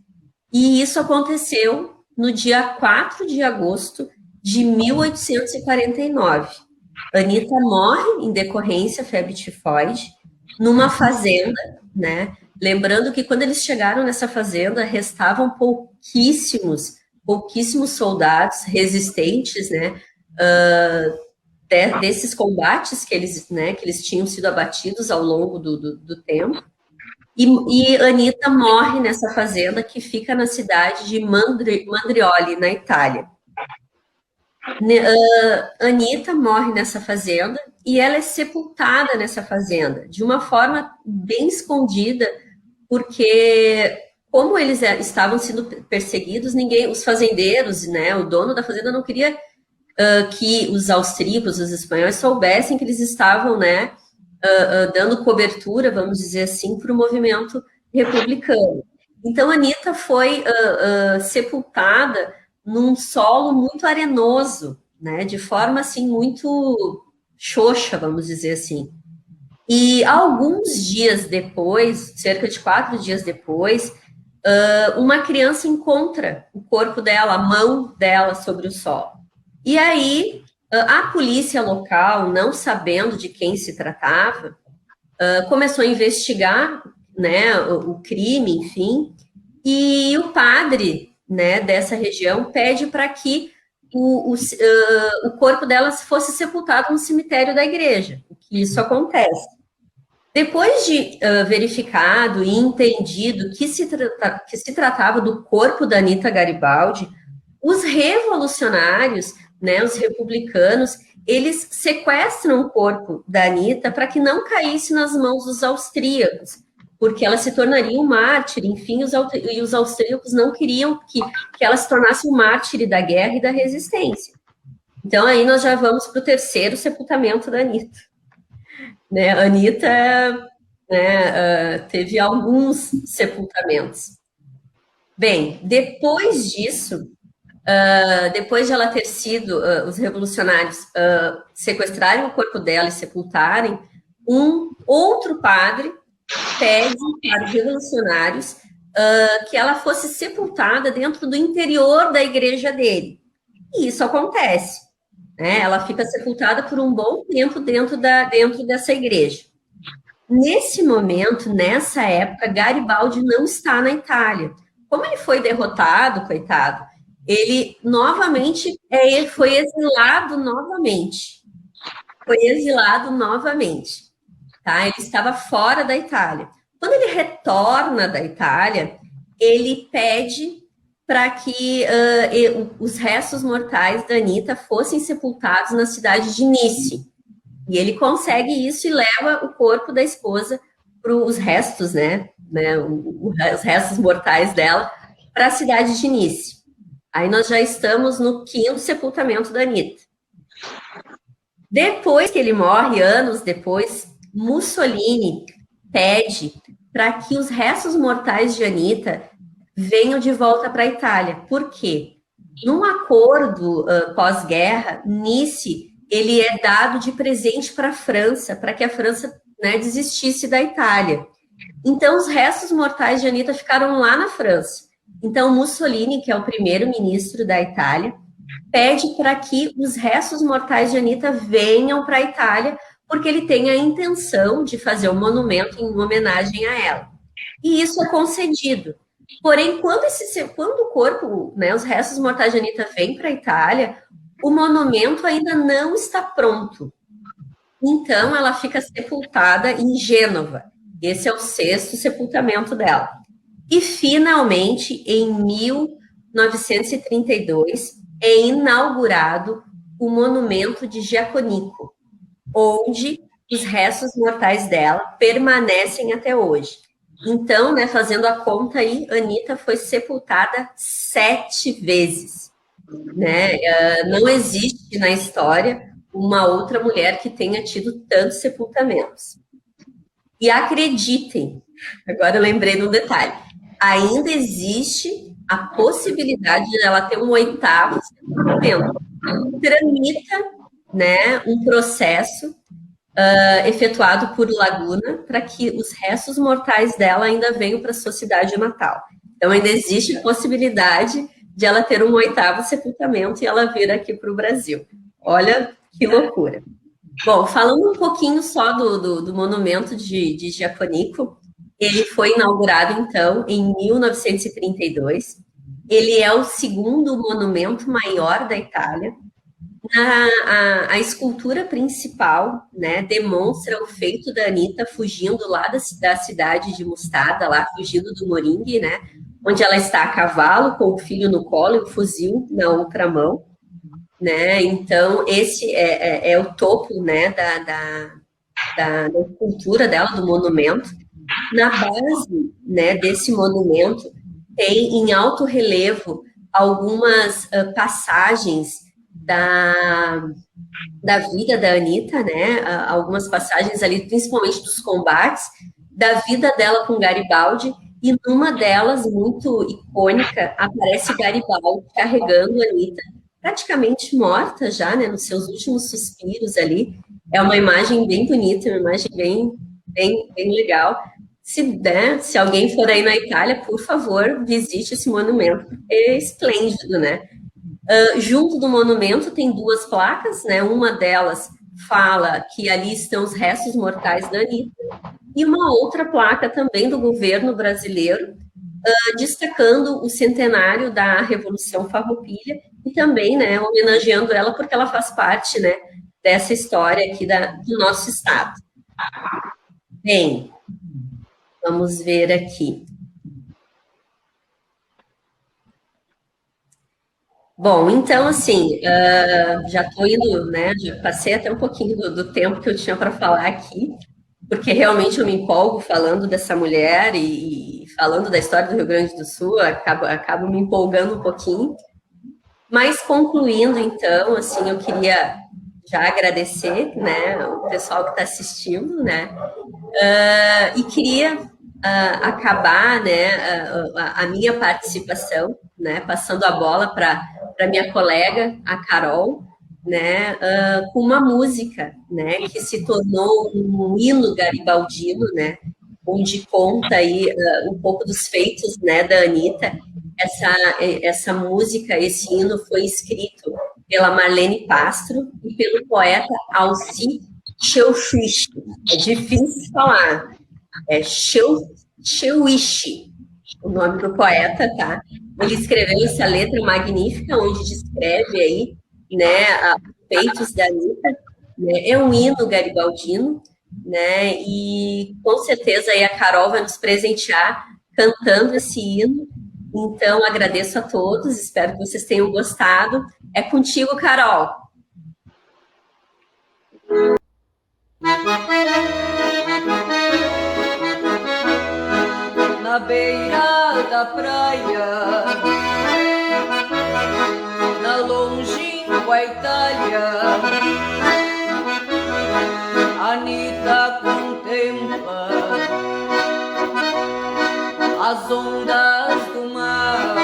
E isso aconteceu no dia 4 de agosto de 1849. Anitta morre em decorrência febre tifoide numa fazenda, né? Lembrando que quando eles chegaram nessa fazenda, restavam pouquíssimos soldados resistentes, né? Desses combates que eles tinham sido abatidos ao longo do tempo. E Anitta morre nessa fazenda que fica na cidade de Mandrioli, na Itália. Anitta morre nessa fazenda e ela é sepultada nessa fazenda, de uma forma bem escondida, porque como eles estavam sendo perseguidos, os fazendeiros, né, o dono da fazenda não queria que os austríacos, os espanhóis, soubessem que eles estavam, né, dando cobertura, vamos dizer assim, para o movimento republicano. Então, Anitta foi sepultada num solo muito arenoso, né, de forma, assim, muito xoxa, vamos dizer assim. E alguns dias depois, cerca de 4 dias depois, uma criança encontra o corpo dela, a mão dela sobre o solo. E aí, a polícia local, não sabendo de quem se tratava, começou a investigar, né, o crime, enfim, e o padre, né, dessa região pede para que o corpo dela fosse sepultado no cemitério da igreja, que isso acontece. Depois de verificado e entendido que se tratava do corpo da Anitta Garibaldi, os revolucionários, né, os republicanos, eles sequestram o corpo da Anitta para que não caísse nas mãos dos austríacos, porque ela se tornaria um mártir, enfim, e os austríacos não queriam que ela se tornasse um mártir da guerra e da resistência. Então, aí nós já vamos para o terceiro sepultamento da Anitta. Né, a Anitta, né, teve alguns sepultamentos. Bem, depois disso, depois de ela ter sido, os revolucionários sequestrarem o corpo dela e sepultarem, um outro padre pede para os revolucionários que ela fosse sepultada dentro do interior da igreja dele. E isso acontece. Né? Ela fica sepultada por um bom tempo dentro dessa igreja. Nesse momento, nessa época, Garibaldi não está na Itália. Como ele foi derrotado, coitado, ele novamente foi exilado novamente. Tá? Ele estava fora da Itália. Quando ele retorna da Itália, ele pede para que os restos mortais da Anitta fossem sepultados na cidade de Nice. E ele consegue isso e leva o corpo da esposa para os restos, né, os restos mortais dela, para a cidade de Nice. Aí nós já estamos no 5º sepultamento da Anitta. Depois que ele morre, anos depois, Mussolini pede para que os restos mortais de Anitta venham de volta para a Itália. Por quê? Num acordo pós-guerra, Nice, ele é dado de presente para a França, para que a França, né, desistisse da Itália. Então, os restos mortais de Anitta ficaram lá na França. Então, Mussolini, que é o primeiro-ministro da Itália, pede para que os restos mortais de Anitta venham para a Itália, porque ele tem a intenção de fazer um monumento em homenagem a ela. E isso é concedido. Porém, quando o corpo, né, os restos mortais de Anitta vêm para a Itália, o monumento ainda não está pronto. Então, ela fica sepultada em Gênova. Esse é o 6º sepultamento dela. E, finalmente, em 1932, é inaugurado o monumento de Giaconicco, onde os restos mortais dela permanecem até hoje. Então, né, fazendo a conta aí, Anitta foi sepultada 7 vezes. Né? Não existe na história uma outra mulher que tenha tido tantos sepultamentos. E acreditem, agora eu lembrei de um detalhe, ainda existe a possibilidade de ela ter um 8º sepultamento. Tramita, né, um processo efetuado por Laguna para que os restos mortais dela ainda venham para a sua cidade natal. Então ainda existe a possibilidade de ela ter um 8º sepultamento e ela vir aqui para o Brasil. Olha que loucura. Bom, falando um pouquinho só do monumento de Giaconicco, ele foi inaugurado, então, em 1932. Ele é o 2º monumento maior da Itália. A escultura principal, né, demonstra o feito da Anitta fugindo lá da cidade de Mostarda, lá fugindo do Moringue, né, onde ela está a cavalo, com o filho no colo e o fuzil na outra mão, né? Então, esse é o topo, né, da escultura dela, do monumento. Na base, né, desse monumento, tem em alto relevo algumas passagens da vida da Anitta, né? Algumas passagens ali, principalmente dos combates, da vida dela com Garibaldi, e numa delas, muito icônica, aparece Garibaldi carregando a Anitta, praticamente morta já, né, nos seus últimos suspiros ali. É uma imagem bem bonita, uma imagem bem legal. Se alguém for aí na Itália, por favor, visite esse monumento, é esplêndido, né? Junto do monumento tem 2 placas, né? Uma delas fala que ali estão os restos mortais da Anitta, e uma outra placa também do governo brasileiro, destacando o centenário da Revolução Farroupilha e também, né, homenageando ela porque ela faz parte, né, dessa história aqui do nosso estado. Bem, vamos ver aqui. Bom, então, assim, já estou indo, né, já passei até um pouquinho do tempo que eu tinha para falar aqui, porque realmente eu me empolgo falando dessa mulher e falando da história do Rio Grande do Sul, acabo me empolgando um pouquinho. Mas, concluindo, então, assim, eu queria já agradecer, né, o pessoal que está assistindo, né, e queria acabar, né, a minha participação, né, passando a bola para minha colega, a Carol, né, com uma música, né, que se tornou um hino garibaldino, né, onde conta aí um pouco dos feitos, né, da Anitta. Essa música, esse hino foi escrito pela Marlene Pastro e pelo poeta Alci Cheuwisch. É difícil de falar. É Cheuwisch, o nome do poeta, tá? Ele escreveu essa letra magnífica, onde descreve aí, né, os feitos da Anitta, né? É um hino garibaldino, né? E com certeza aí a Carol vai nos presentear cantando esse hino. Então, agradeço a todos, espero que vocês tenham gostado. É contigo, Carol. Na beira da praia, na longínqua Itália, Anitta contempla as ondas do mar,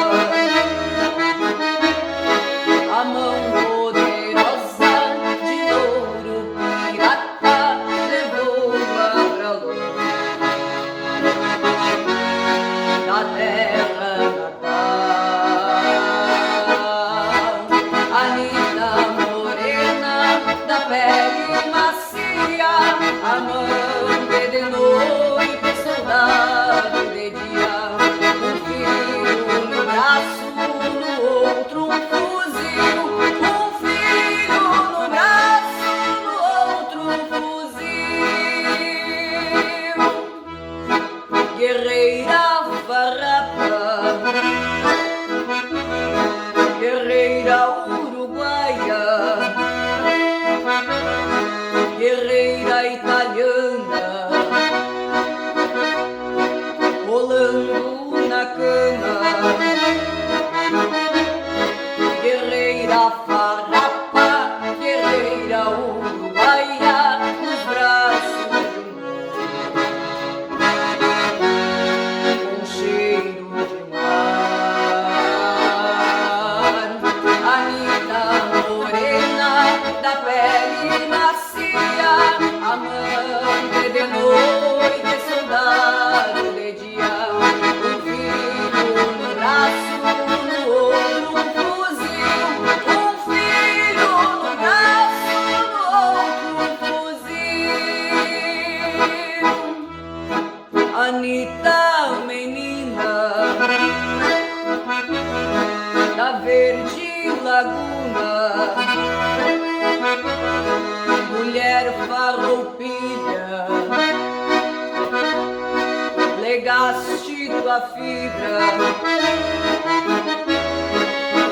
a mão poderosa de ouro pirata levou-a pra longe.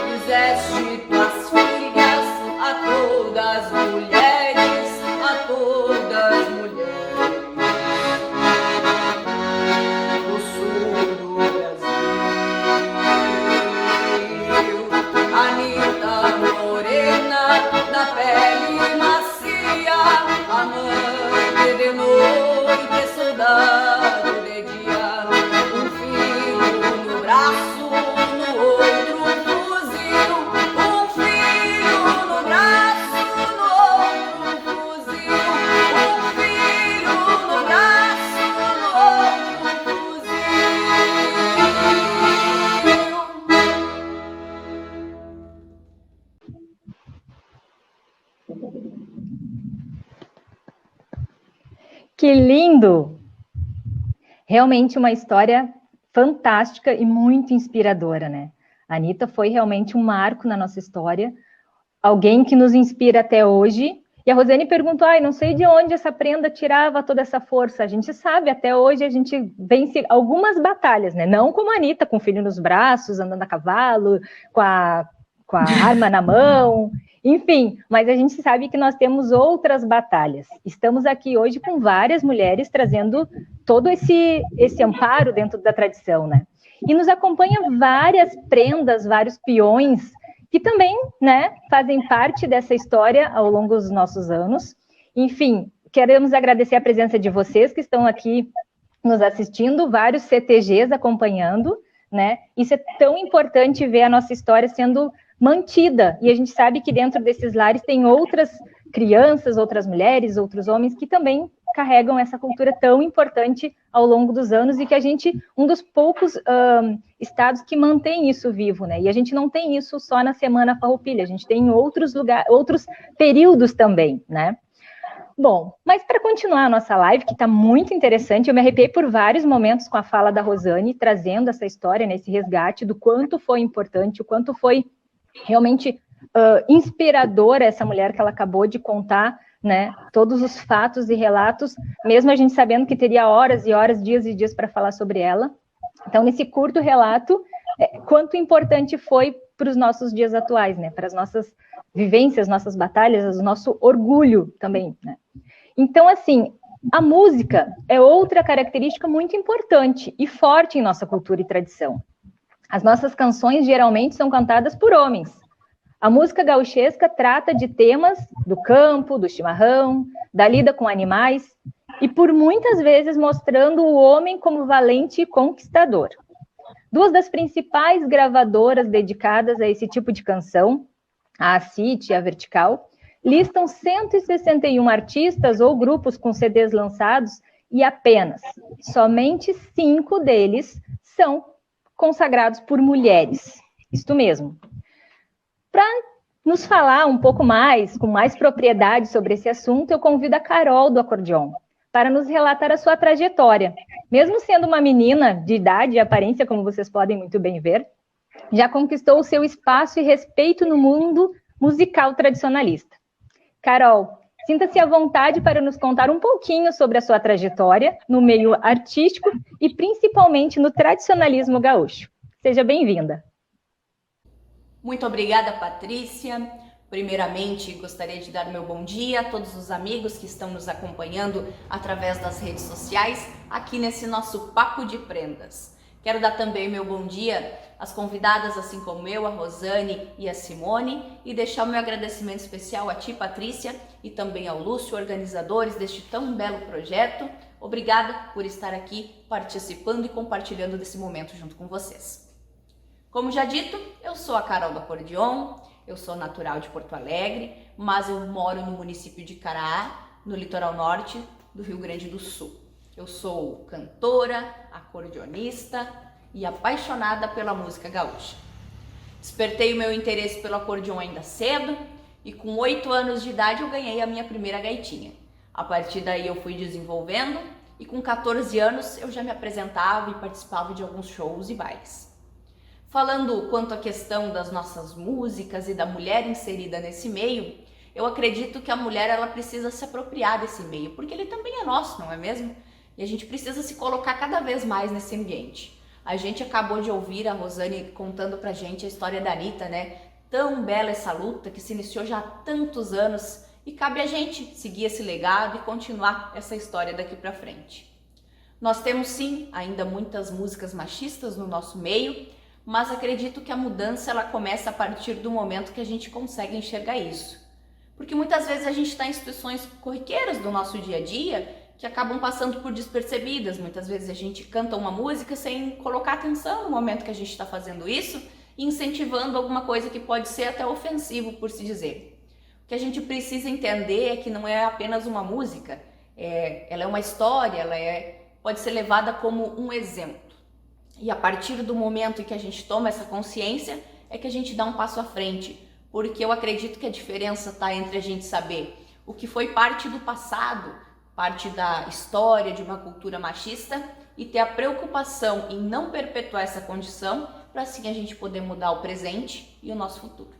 Fizeste tuas filhas a todas mulheres, a todas mulheres do sul do Brasil. Anita morena, da pele macia, amante de noite, soldado de dia, um filho no braço, no outro fuzil, um filho no braço, no outro fuzil, um filho no braço, no outro fuzil. Que lindo! Realmente uma história fantástica e muito inspiradora, né? A Anita foi realmente um marco na nossa história, alguém que nos inspira até hoje. E a Rosane perguntou, não sei de onde essa prenda tirava toda essa força. A gente sabe, até hoje a gente vence algumas batalhas, né? Não como a Anita, com o filho nos braços, andando a cavalo, com a arma na mão, enfim, mas a gente sabe que nós temos outras batalhas. Estamos aqui hoje com várias mulheres trazendo todo esse amparo dentro da tradição, né? E nos acompanha várias prendas, vários peões, que também, né, fazem parte dessa história ao longo dos nossos anos. Enfim, queremos agradecer a presença de vocês que estão aqui nos assistindo, vários CTGs acompanhando, né? Isso é tão importante ver a nossa história sendo mantida, e a gente sabe que dentro desses lares tem outras crianças, outras mulheres, outros homens que também carregam essa cultura tão importante ao longo dos anos e que a gente, um dos poucos estados que mantém isso vivo, né? E a gente não tem isso só na Semana Farroupilha, a gente tem em outros lugares, outros períodos também, né? Bom, mas para continuar a nossa live, que está muito interessante, eu me arrepiei por vários momentos com a fala da Rosane, trazendo essa história, nesse resgate do quanto foi importante, o quanto foi realmente inspiradora essa mulher que ela acabou de contar, né, todos os fatos e relatos, mesmo a gente sabendo que teria horas e horas, dias e dias para falar sobre ela. Então, nesse curto relato, quanto importante foi para os nossos dias atuais, né, para as nossas vivências, nossas batalhas, o nosso orgulho também, né. Então, assim, a música é outra característica muito importante e forte em nossa cultura e tradição. As nossas canções geralmente são cantadas por homens. A música gauchesca trata de temas do campo, do chimarrão, da lida com animais, e por muitas vezes mostrando o homem como valente e conquistador. Duas das principais gravadoras dedicadas a esse tipo de canção, a City e a Vertical, listam 161 artistas ou grupos com CDs lançados e apenas, somente 5 deles são consagrados por mulheres. Isto mesmo. Para nos falar um pouco mais, com mais propriedade sobre esse assunto, eu convido a Carol do acordeon para nos relatar a sua trajetória. Mesmo sendo uma menina de idade e aparência, como vocês podem muito bem ver, já conquistou o seu espaço e respeito no mundo musical tradicionalista. Carol, sinta-se à vontade para nos contar um pouquinho sobre a sua trajetória no meio artístico e principalmente no tradicionalismo gaúcho. Seja bem-vinda. Muito obrigada, Patrícia. Primeiramente, gostaria de dar meu bom dia a todos os amigos que estão nos acompanhando através das redes sociais, aqui nesse nosso Papo de Prendas. Quero dar também meu bom dia às convidadas, assim como eu, a Rosane e a Simone, e deixar o meu agradecimento especial a ti, Patrícia, e também ao Lúcio, organizadores deste tão belo projeto. Obrigada por estar aqui participando e compartilhando desse momento junto com vocês. Como já dito, eu sou a Carol do acordeon, eu sou natural de Porto Alegre, mas eu moro no município de Caraá, no litoral norte do Rio Grande do Sul. Eu sou cantora, acordeonista e apaixonada pela música gaúcha. Despertei o meu interesse pelo acordeon ainda cedo e com 8 anos de idade eu ganhei a minha primeira gaitinha. A partir daí eu fui desenvolvendo e com 14 anos eu já me apresentava e participava de alguns shows e bailes. Falando quanto à questão das nossas músicas e da mulher inserida nesse meio, eu acredito que a mulher ela precisa se apropriar desse meio, porque ele também é nosso, não é mesmo? E a gente precisa se colocar cada vez mais nesse ambiente. A gente acabou de ouvir a Rosane contando pra gente a história da Anitta, né? Tão bela essa luta que se iniciou já há tantos anos e cabe a gente seguir esse legado e continuar essa história daqui pra frente. Nós temos sim ainda muitas músicas machistas no nosso meio, mas acredito que a mudança ela começa a partir do momento que a gente consegue enxergar isso. Porque muitas vezes a gente está em situações corriqueiras do nosso dia a dia que acabam passando por despercebidas. Muitas vezes a gente canta uma música sem colocar atenção no momento que a gente está fazendo isso e incentivando alguma coisa que pode ser até ofensivo, por se dizer. O que a gente precisa entender é que não é apenas uma música, ela é uma história, pode ser levada como um exemplo. E a partir do momento em que a gente toma essa consciência, é que a gente dá um passo à frente, porque eu acredito que a diferença está entre a gente saber o que foi parte do passado, parte da história de uma cultura machista, e ter a preocupação em não perpetuar essa condição, para assim a gente poder mudar o presente e o nosso futuro.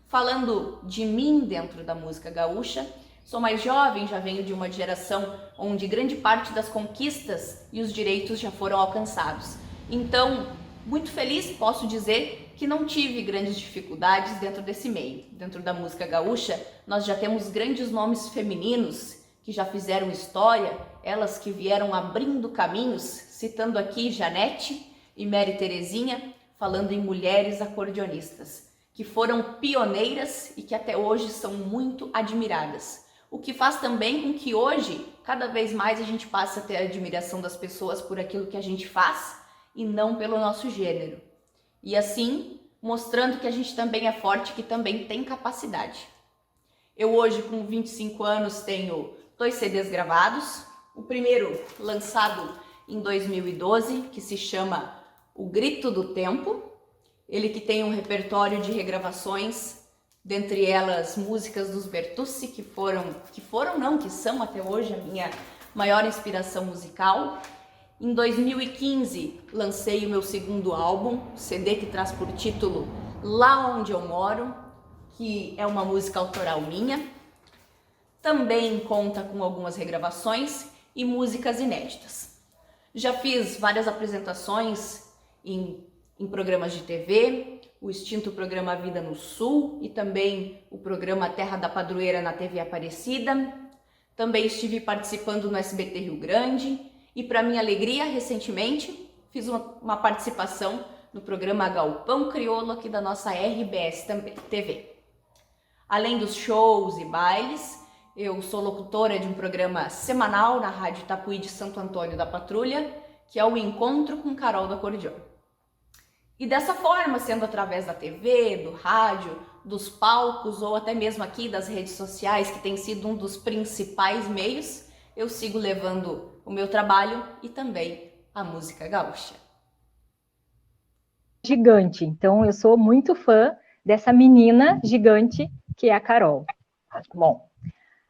Falando de mim dentro da música gaúcha, sou mais jovem, já venho de uma geração onde grande parte das conquistas e os direitos já foram alcançados. Então, muito feliz, posso dizer que não tive grandes dificuldades dentro desse meio. Dentro da música gaúcha, nós já temos grandes nomes femininos que já fizeram história, elas que vieram abrindo caminhos, citando aqui Janete e Mary Terezinha, falando em mulheres acordeonistas, que foram pioneiras e que até hoje são muito admiradas. O que faz também com que hoje, cada vez mais, a gente passe a ter a admiração das pessoas por aquilo que a gente faz e não pelo nosso gênero. E assim, mostrando que a gente também é forte, que também tem capacidade. Eu hoje, com 25 anos, tenho 2 CDs gravados. O primeiro lançado em 2012, que se chama O Grito do Tempo. Ele que tem um repertório de regravações, dentre elas músicas dos Bertucci, que são até hoje a minha maior inspiração musical. Em 2015, lancei o meu segundo álbum, CD que traz por título Lá Onde Eu Moro, que é uma música autoral minha. Também conta com algumas regravações e músicas inéditas. Já fiz várias apresentações em programas de TV, o extinto programa Vida no Sul e também o programa Terra da Padroeira na TV Aparecida. Também estive participando no SBT Rio Grande e, para minha alegria, recentemente fiz uma participação no programa Galpão Crioulo aqui da nossa RBS TV. Além dos shows e bailes, eu sou locutora de um programa semanal na Rádio Itapuí de Santo Antônio da Patrulha, que é o Encontro com Carol do Acordeon. E dessa forma, sendo através da TV, do rádio, dos palcos ou até mesmo aqui das redes sociais, que tem sido um dos principais meios, eu sigo levando o meu trabalho e também a música gaúcha. Gigante. Então, eu sou muito fã dessa menina gigante que é a Carol. Bom,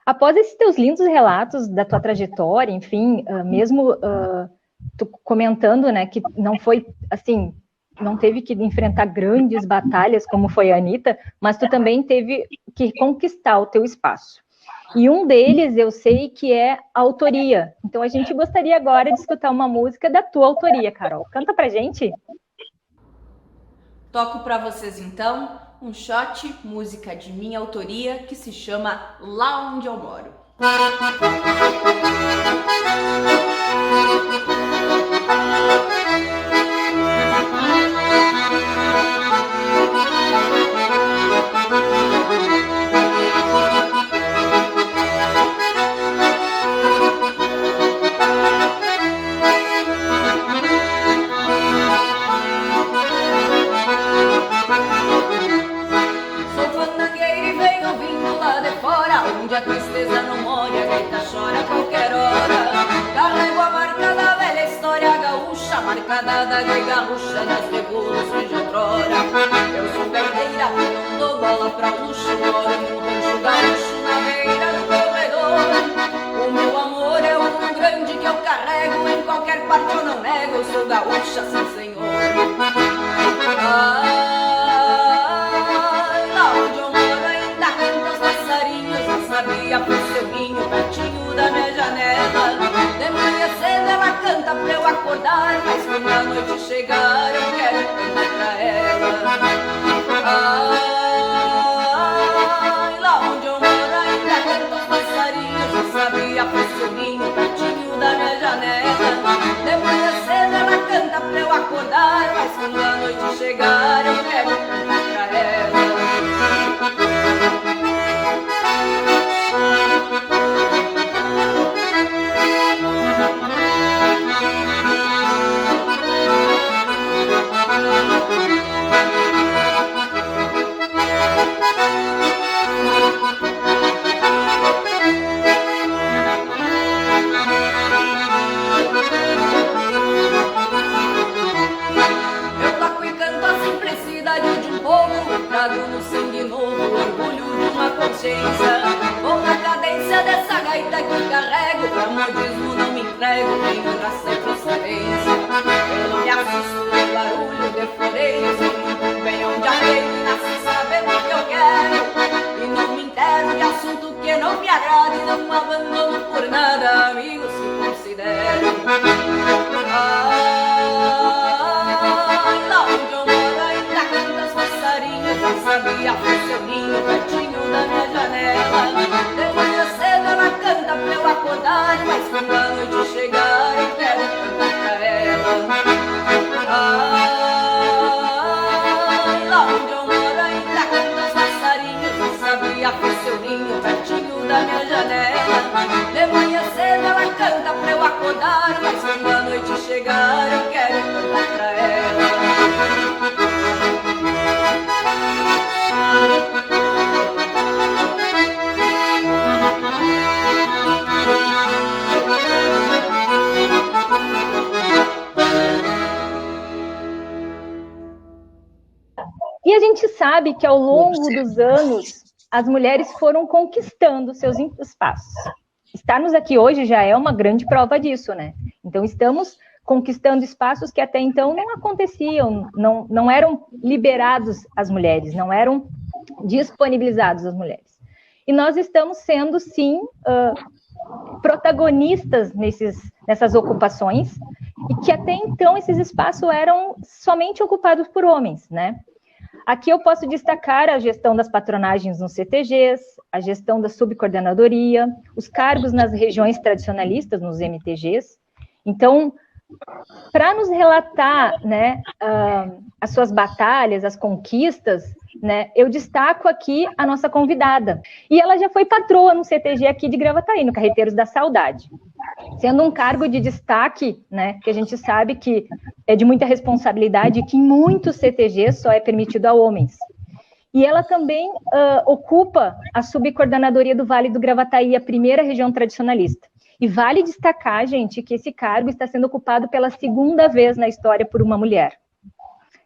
após esses teus lindos relatos da tua trajetória, enfim, mesmo tu comentando, né, que não foi assim, não teve que enfrentar grandes batalhas como foi a Anitta, mas tu também teve que conquistar o teu espaço. E um deles eu sei que é a autoria. Então a gente gostaria agora de escutar uma música da tua autoria, Carol. Canta pra gente. Toco para vocês então um shot, música de minha autoria, que se chama Lá Onde Eu Moro. Onde a tristeza não morre, a gaita chora a qualquer hora. Carrego a marca da velha história gaúcha, marcada da gaúcha nas revoluções de outrora. Eu sou gaiteira, não dou bola pra luxo, moro num rancho gaúcho na beira do corredor. O meu amor é um grande que eu carrego, em qualquer parte eu não nego, eu sou gaúcha, sim senhor. Lá onde eu moro ainda cantam os passarinhos, não sabia pro seu ninho, pertinho da minha janela. De manhã cedo ela canta pra eu acordar, mas quando a noite sabe que ao longo dos anos, as mulheres foram conquistando seus espaços. Estarmos aqui hoje já é uma grande prova disso, né? Então, estamos conquistando espaços que até então não aconteciam, não eram liberados às mulheres, não eram disponibilizados às mulheres. E nós estamos sendo, sim, protagonistas nessas ocupações, e que até então esses espaços eram somente ocupados por homens, né? Aqui eu posso destacar a gestão das patronagens nos CTGs, a gestão da subcoordenadoria, os cargos nas regiões tradicionalistas, nos MTGs. Então, para nos relatar, né, as suas batalhas, as conquistas, né, eu destaco aqui a nossa convidada. E ela já foi patroa no CTG aqui de Gravataí, no Carreteiros da Saudade, sendo um cargo de destaque, né, que a gente sabe que é de muita responsabilidade, que em muitos CTGs só é permitido a homens. E ela também ocupa a subcoordenadoria do Vale do Gravataí, a primeira região tradicionalista. E vale destacar, gente, que esse cargo está sendo ocupado pela segunda vez na história por uma mulher.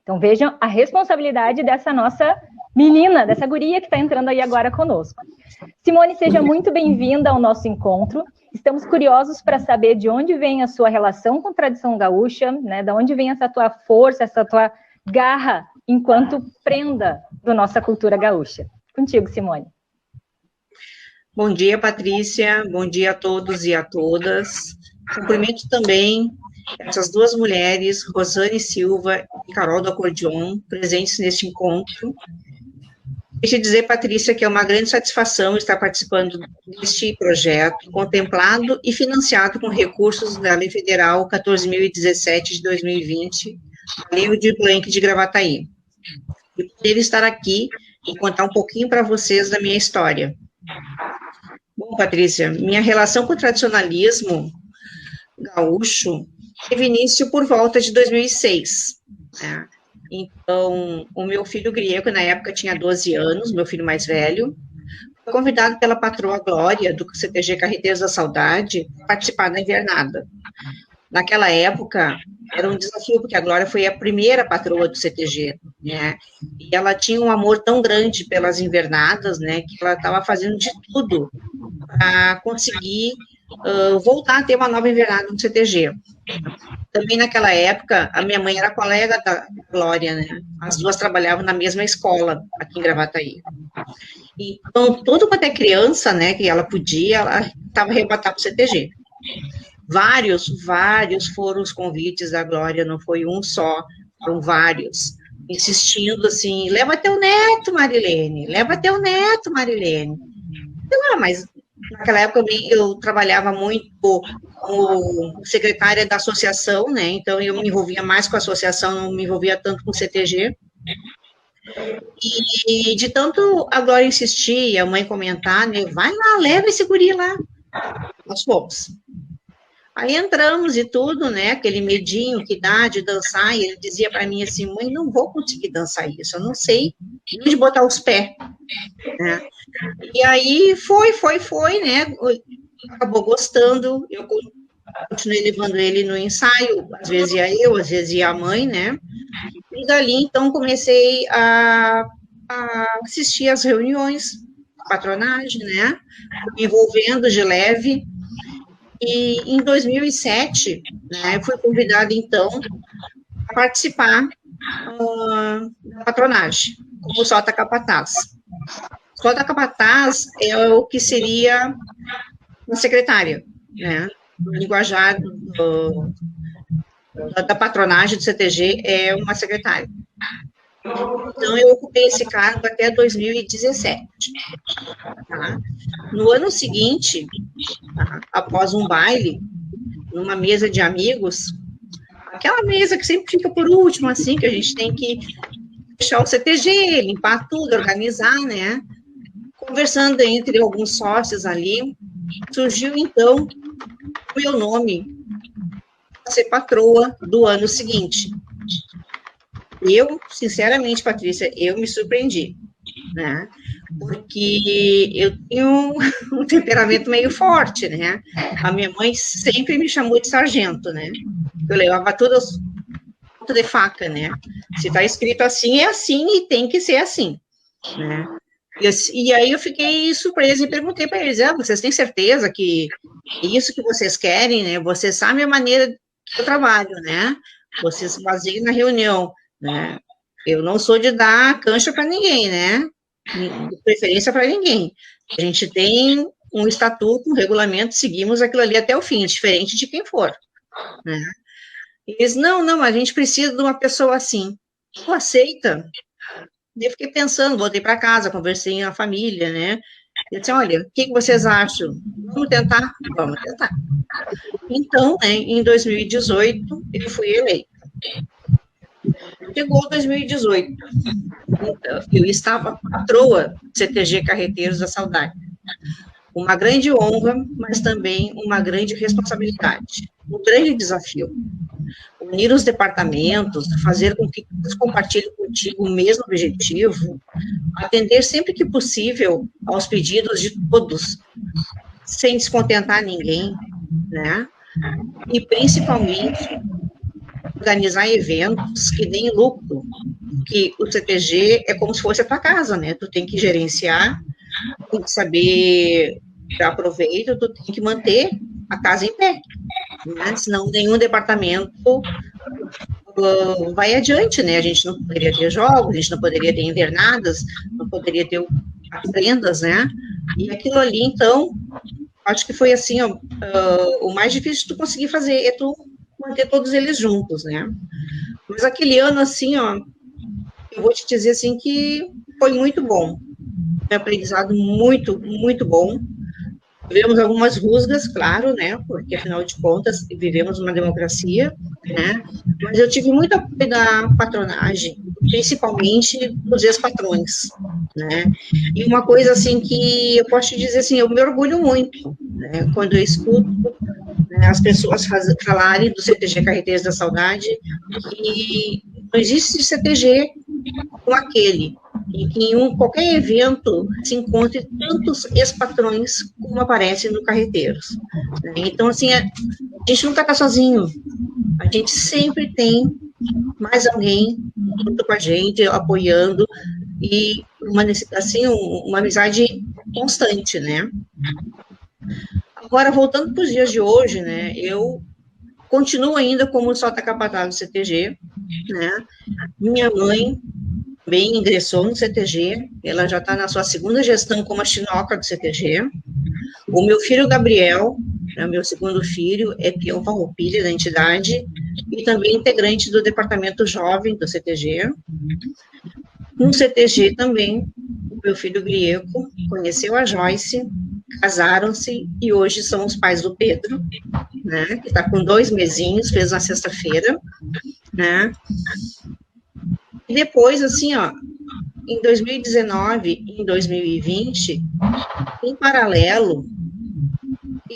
Então, vejam a responsabilidade dessa nossa menina, dessa guria que está entrando aí agora conosco. Simone, seja muito bem-vinda ao nosso encontro. Estamos curiosos para saber de onde vem a sua relação com a tradição gaúcha, né? De onde vem essa tua força, essa tua garra enquanto prenda da nossa cultura gaúcha. Contigo, Simone. Bom dia, Patrícia. Bom dia a todos e a todas. Cumprimento também essas duas mulheres, Rosane Silva e Carol do Acordeon, presentes neste encontro. Deixa eu dizer, Patrícia, que é uma grande satisfação estar participando deste projeto, contemplado e financiado com recursos da Lei Federal 14.017 de 2020, a Lei de Blanc de Gravataí. E poder estar aqui e contar um pouquinho para vocês da minha história. Bom, Patrícia, minha relação com o tradicionalismo gaúcho teve início por volta de 2006, né? Então, o meu filho Griego, na época, tinha 12 anos, meu filho mais velho, foi convidado pela patroa Glória, do CTG Carreteiros da Saudade, a participar da invernada. Naquela época, era um desafio, porque a Glória foi a primeira patroa do CTG, né? E ela tinha um amor tão grande pelas invernadas, né, que ela estava fazendo de tudo para conseguir voltar a ter uma nova invernada no CTG. Também naquela época, a minha mãe era colega da Glória, né? As duas trabalhavam na mesma escola aqui em Gravataí. Então, todo quanto é criança, né, que ela podia, ela estava arrebatada para o CTG. Vários foram os convites da Glória, não foi um só, foram vários, insistindo assim, leva teu neto, Marilene, leva teu neto, Marilene. Então, mas naquela época eu trabalhava muito como secretária da associação, né, então eu me envolvia mais com a associação, não me envolvia tanto com o CTG, e de tanto a Glória insistir, a mãe comentar, né, vai lá, leva esse guri lá, nós fomos. Aí entramos e tudo, né, aquele medinho que dá de dançar, e ele dizia para mim assim, mãe, não vou conseguir dançar isso, eu não sei onde botar os pés, né. E aí foi, né, acabou gostando, eu continuei levando ele no ensaio, às vezes ia eu, às vezes ia a mãe, né, e dali, então, comecei a assistir às reuniões, patronagem, né, me envolvendo de leve, e em 2007, né, eu fui convidada, então, a participar da patronagem, como sota capataz. Sota capataz é o que seria uma secretária, né, o linguajar da patronagem do CTG é uma secretária. Então, eu ocupei esse cargo até 2017. Tá? No ano seguinte, tá, após um baile, numa mesa de amigos, aquela mesa que sempre fica por último, assim, que a gente tem que fechar o CTG, limpar tudo, organizar, né? Conversando entre alguns sócios ali, surgiu, então, o meu nome para ser patroa do ano seguinte. Eu, sinceramente, Patrícia, eu me surpreendi, né, porque eu tenho um temperamento meio forte, né, a minha mãe sempre me chamou de sargento, né, eu levava todas ponta de faca, né? Se está escrito assim, é assim e tem que ser assim, né? E aí eu fiquei surpresa e perguntei para eles, vocês têm certeza que é isso que vocês querem, né? Vocês sabem a maneira que eu trabalho, né? Vocês baseiam na reunião, né? Eu não sou de dar cancha para ninguém, né? De preferência para ninguém. A gente tem um estatuto, um regulamento, seguimos aquilo ali até o fim, diferente de quem for, né? Eles, não, a gente precisa de uma pessoa assim. Tu aceita? Eu fiquei pensando, voltei para casa, conversei com a família, né? Eu disse, olha, o que vocês acham? Vamos tentar? Vamos tentar. Então, né, em 2018, eu fui eleita. Chegou 2018. Então, eu estava patroa do CTG Carreteiros da Saudade. Uma grande honra, mas também uma grande responsabilidade. Um grande desafio. Unir os departamentos, fazer com que todos compartilhem contigo o mesmo objetivo, atender sempre que possível aos pedidos de todos, sem descontentar ninguém, né? E, principalmente, organizar eventos que deem lucro, que o CTG é como se fosse a tua casa, né? Tu tem que gerenciar, tem que saber dar proveito, tu tem que manter a casa em pé, né? Senão nenhum departamento vai adiante, né? A gente não poderia ter jogos, a gente não poderia ter invernadas, não poderia ter as prendas, né? E aquilo ali, então, acho que foi assim, ó, o mais difícil de tu conseguir fazer é tu manter todos eles juntos, né? Mas aquele ano, assim, ó, eu vou te dizer, assim, que foi muito bom. Foi um aprendizado muito, muito bom. Tivemos algumas rusgas, claro, né, porque, afinal de contas, vivemos uma democracia, né, mas eu tive muito apoio da patronagem, principalmente dos ex-patrões, né, e uma coisa, assim, que eu posso te dizer, assim, eu me orgulho muito, né, quando eu escuto, né, as pessoas falarem do CTG Carreteiros da Saudade, que não existe CTG como aquele, em que em qualquer evento se encontre tantos ex-patrões como aparecem no Carreteiros. Né? Então, assim, a gente nunca está sozinho, a gente sempre tem mais alguém junto com a gente, apoiando, e uma amizade constante, né? Agora, voltando para os dias de hoje, né, eu continuo ainda como sócia capataz do CTG, né? Minha mãe também ingressou no CTG, ela já está na sua segunda gestão como a chinoca do CTG. O meu filho Gabriel, né, meu segundo filho, é peão farroupilha da entidade e também integrante do departamento jovem do CTG. No CTG também, o meu filho Grieco conheceu a Joyce, casaram-se e hoje são os pais do Pedro, né, que está com 2 mesinhos, fez na sexta-feira, né. E depois, assim, ó, em 2019 e em 2020, em paralelo,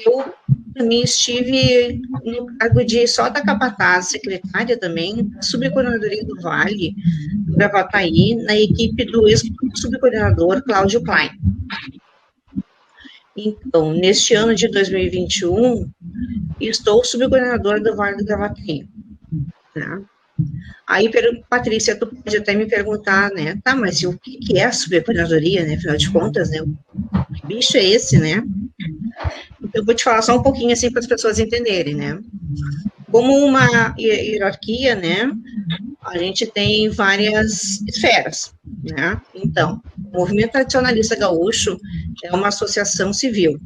eu também estive no cargo de sócia capataz, secretária também, da subcoordenadoria do Vale, do Gravataí, na equipe do ex-subcoordenador Cláudio Klein. Então, neste ano de 2021, estou subcoordenadora do Vale do Gravataí, né? Aí, Patrícia, tu pode até me perguntar, né, tá, mas o que é a subcoordenadoria, né, afinal de contas, né, que bicho é esse, né? Então, eu vou te falar só um pouquinho, assim, para as pessoas entenderem, né? Como uma hierarquia, né, a gente tem várias esferas, né? Então, o Movimento Tradicionalista Gaúcho é uma associação civil,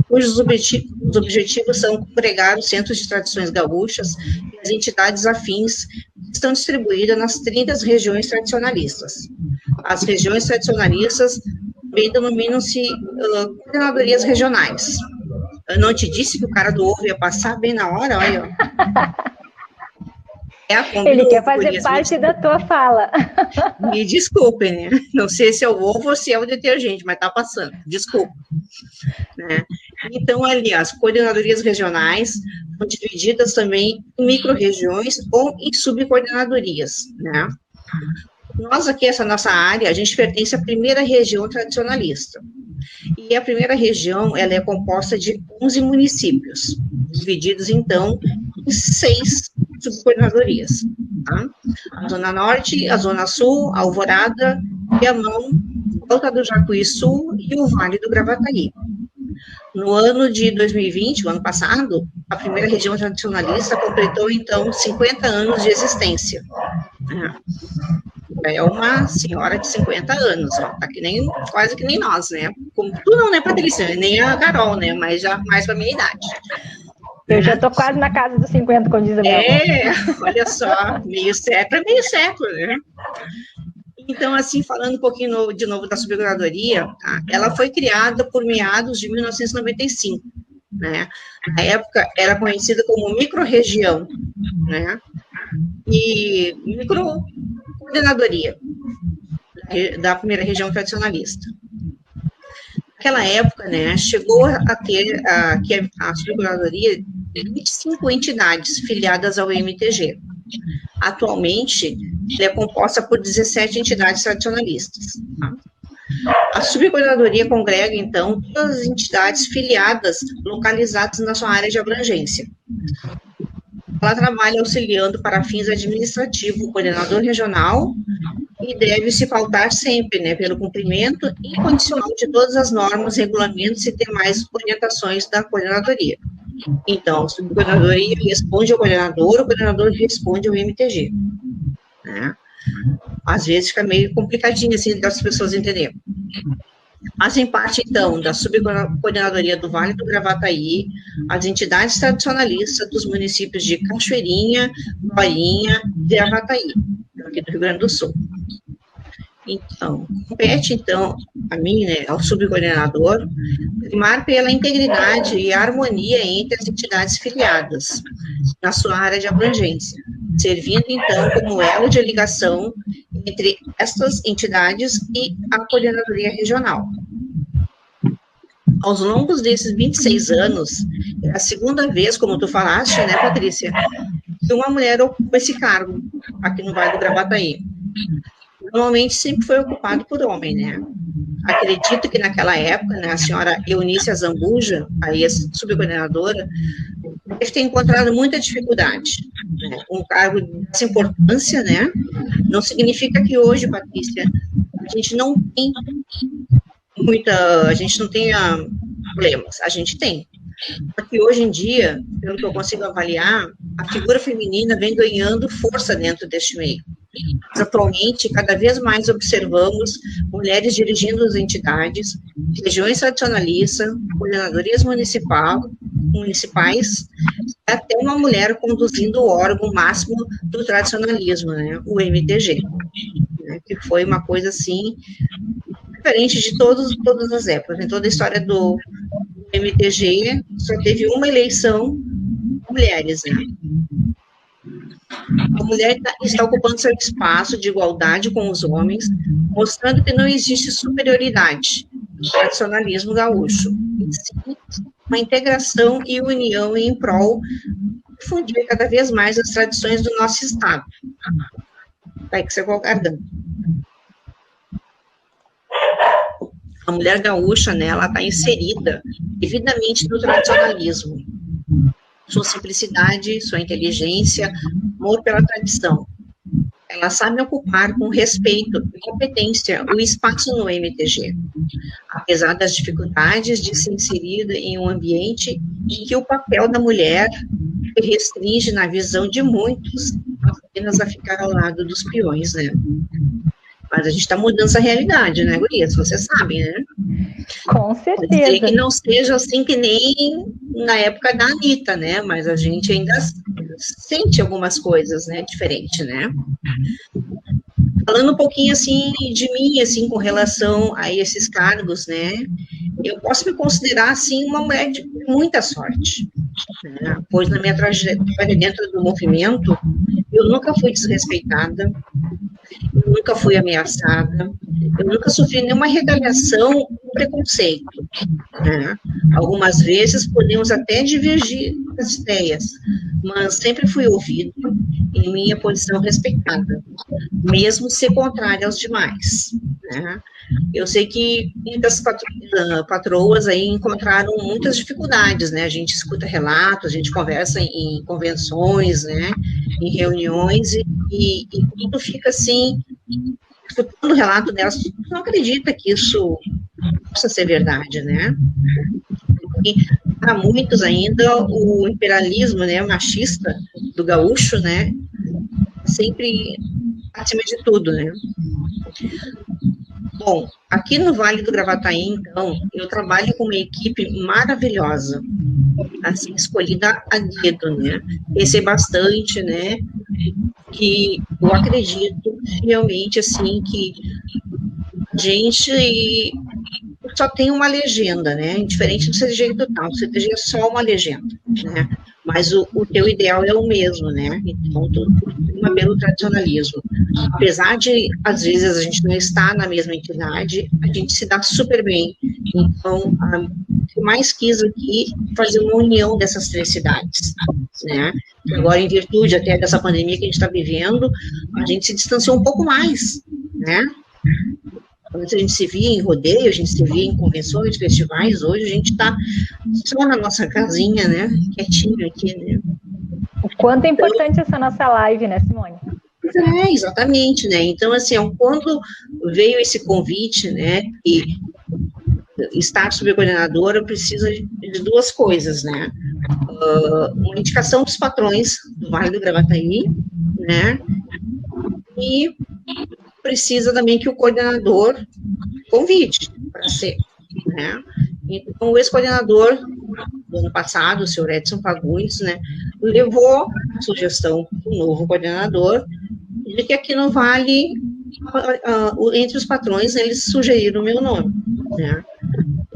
cujos objetivos são congregar os centros de tradições gaúchas e as entidades afins que estão distribuídas nas 30 regiões tradicionalistas. As regiões tradicionalistas também denominam-se coordenadorias regionais. Eu não te disse que o cara do ovo ia passar bem na hora, olha. Ele quer fazer parte da tua fala. Me desculpem, né? Não sei se é o ovo ou se é o detergente, mas tá passando. Desculpa. Né? Então, ali, as coordenadorias regionais são divididas também em micro-regiões ou em subcoordenadorias, né? Nós aqui, essa nossa área, a gente pertence à primeira região tradicionalista. E a primeira região, ela é composta de 11 municípios, divididos, então, em 6 subcoordenadorias. tá? A Zona Norte, a Zona Sul, a Alvorada, Viamão, Volta do Jacuí Sul e o Vale do Gravataí. No ano de 2020, o ano passado, a primeira região tradicionalista completou, então, 50 anos de existência. É uma senhora de 50 anos, ó, tá quase que nem nós, né? Como tu não, né, Patrícia? Nem a Carol, né? Mas já mais pra minha idade. Eu já tô quase na casa dos 50, como diz a minha avó. Olha só, meio século, né? Então, assim, falando um pouquinho de novo da subprocuradoria, tá? Ela foi criada por meados de 1995, né? Na época, era conhecida como microrregião, né? E microcoordenadoria da primeira região tradicionalista. Naquela época, né, chegou a ter a subprocuradoria de 25 entidades filiadas ao MTG. Atualmente, ela é composta por 17 entidades tradicionalistas. Tá? A subcoordenadoria congrega, então, todas as entidades filiadas localizadas na sua área de abrangência. Ela trabalha auxiliando para fins administrativos o coordenador regional e deve se pautar sempre, né, pelo cumprimento incondicional de todas as normas, regulamentos e demais orientações da coordenadoria. Então, a subcoordenadoria responde ao coordenador, o coordenador responde ao MTG. Né? Às vezes fica meio complicadinho, assim, das pessoas entenderem. Fazem parte, então, da subcoordenadoria do Vale do Gravataí, as entidades tradicionalistas dos municípios de Cachoeirinha, Boinha e Gravataí, aqui do Rio Grande do Sul. Então, compete, então, a mim, né, ao subcoordenador, primar pela integridade e harmonia entre as entidades filiadas na sua área de abrangência, servindo, então, como elo de ligação entre estas entidades e a coordenadoria regional. Aos longos desses 26 anos, é a segunda vez, como tu falaste, né, Patrícia, que uma mulher ocupa esse cargo aqui no Vale do Gravataí. Normalmente sempre foi ocupado por homem, né? Acredito que naquela época, né, a senhora Eunice Zambuja, aí a subcoordenadora, deve ter encontrado muita dificuldade. Né? Um cargo dessa importância, né? Não significa que hoje, Patrícia, a gente não tenha problemas. A gente tem. Porque hoje em dia, pelo que eu consigo avaliar, a figura feminina vem ganhando força dentro deste meio. Mas, atualmente, cada vez mais observamos mulheres dirigindo as entidades, regiões tradicionalistas, coordenadorias municipais, até uma mulher conduzindo o órgão máximo do tradicionalismo, né, o MTG, né, que foi uma coisa, assim, diferente de todas as épocas. Em toda a história do MTG, só teve uma eleição mulheres, né. A mulher está ocupando seu espaço de igualdade com os homens, mostrando que não existe superioridade do tradicionalismo gaúcho, e sim uma integração e união em prol de difundir cada vez mais as tradições do nosso estado. Vai que você vai aguardando. A mulher gaúcha, né, ela está inserida devidamente no tradicionalismo. Sua simplicidade, sua inteligência, amor pela tradição. Ela sabe ocupar com respeito e competência o espaço no MTG, apesar das dificuldades de se inserir em um ambiente em que o papel da mulher se restringe, na visão de muitos, apenas a ficar ao lado dos peões, né? Mas a gente está mudando essa realidade, né, gurias? Vocês sabem, né? Com certeza. Pode ser que não seja assim que nem na época da Anitta, né? Mas a gente ainda sente algumas coisas, né, diferente, né? Falando um pouquinho, assim, de mim, assim, com relação a esses cargos, né? Eu posso me considerar, assim, uma mulher de muita sorte, né? Pois na minha trajetória dentro do movimento, eu nunca fui desrespeitada, eu nunca fui ameaçada, eu nunca sofri nenhuma retaliação ou preconceito, né? Algumas vezes podemos até divergir as ideias, mas sempre fui ouvida e minha posição respeitada, mesmo ser contrária aos demais, né? Eu sei que muitas patroas aí encontraram muitas dificuldades, né? A gente escuta relatos, a gente conversa em convenções, né? Em reuniões, e e tu fica assim, escutando o relato delas, tu não acredita que isso possa ser verdade, né? E para muitos ainda, o imperialismo, né, machista do gaúcho, né, sempre acima de tudo, né? Bom, aqui no Vale do Gravataí, então, eu trabalho com uma equipe maravilhosa, assim, escolhida a dedo, né? Pensei bastante, né? Que eu acredito realmente, assim, que a gente só tem uma legenda, né? Diferente do CTG total, o CTG é só uma legenda, né? Mas o teu ideal é o mesmo, né? Então, tu prima pelo tradicionalismo. Apesar de, às vezes, a gente não estar na mesma entidade, a gente se dá super bem. Então, o que mais quis aqui fazer uma união dessas 3 cidades, né? Agora, em virtude até dessa pandemia que a gente está vivendo, a gente se distanciou um pouco mais, né? Antes a gente se via em rodeio, a gente se via em convenções, festivais, hoje a gente está só na nossa casinha, né, quietinho aqui, né. O quanto é importante essa nossa live, né, Simone? Exatamente, né, então, assim, quando veio esse convite, né, e estar subcoordenadora precisa de 2 coisas, né, uma indicação dos patrões do Vale do Gravataí, né, e precisa também que o coordenador convide para ser, né? Então, o ex-coordenador do ano passado, o senhor Edson Fagundes, né, levou a sugestão do novo coordenador de que aqui no Vale, entre os patrões, eles sugeriram o meu nome, né?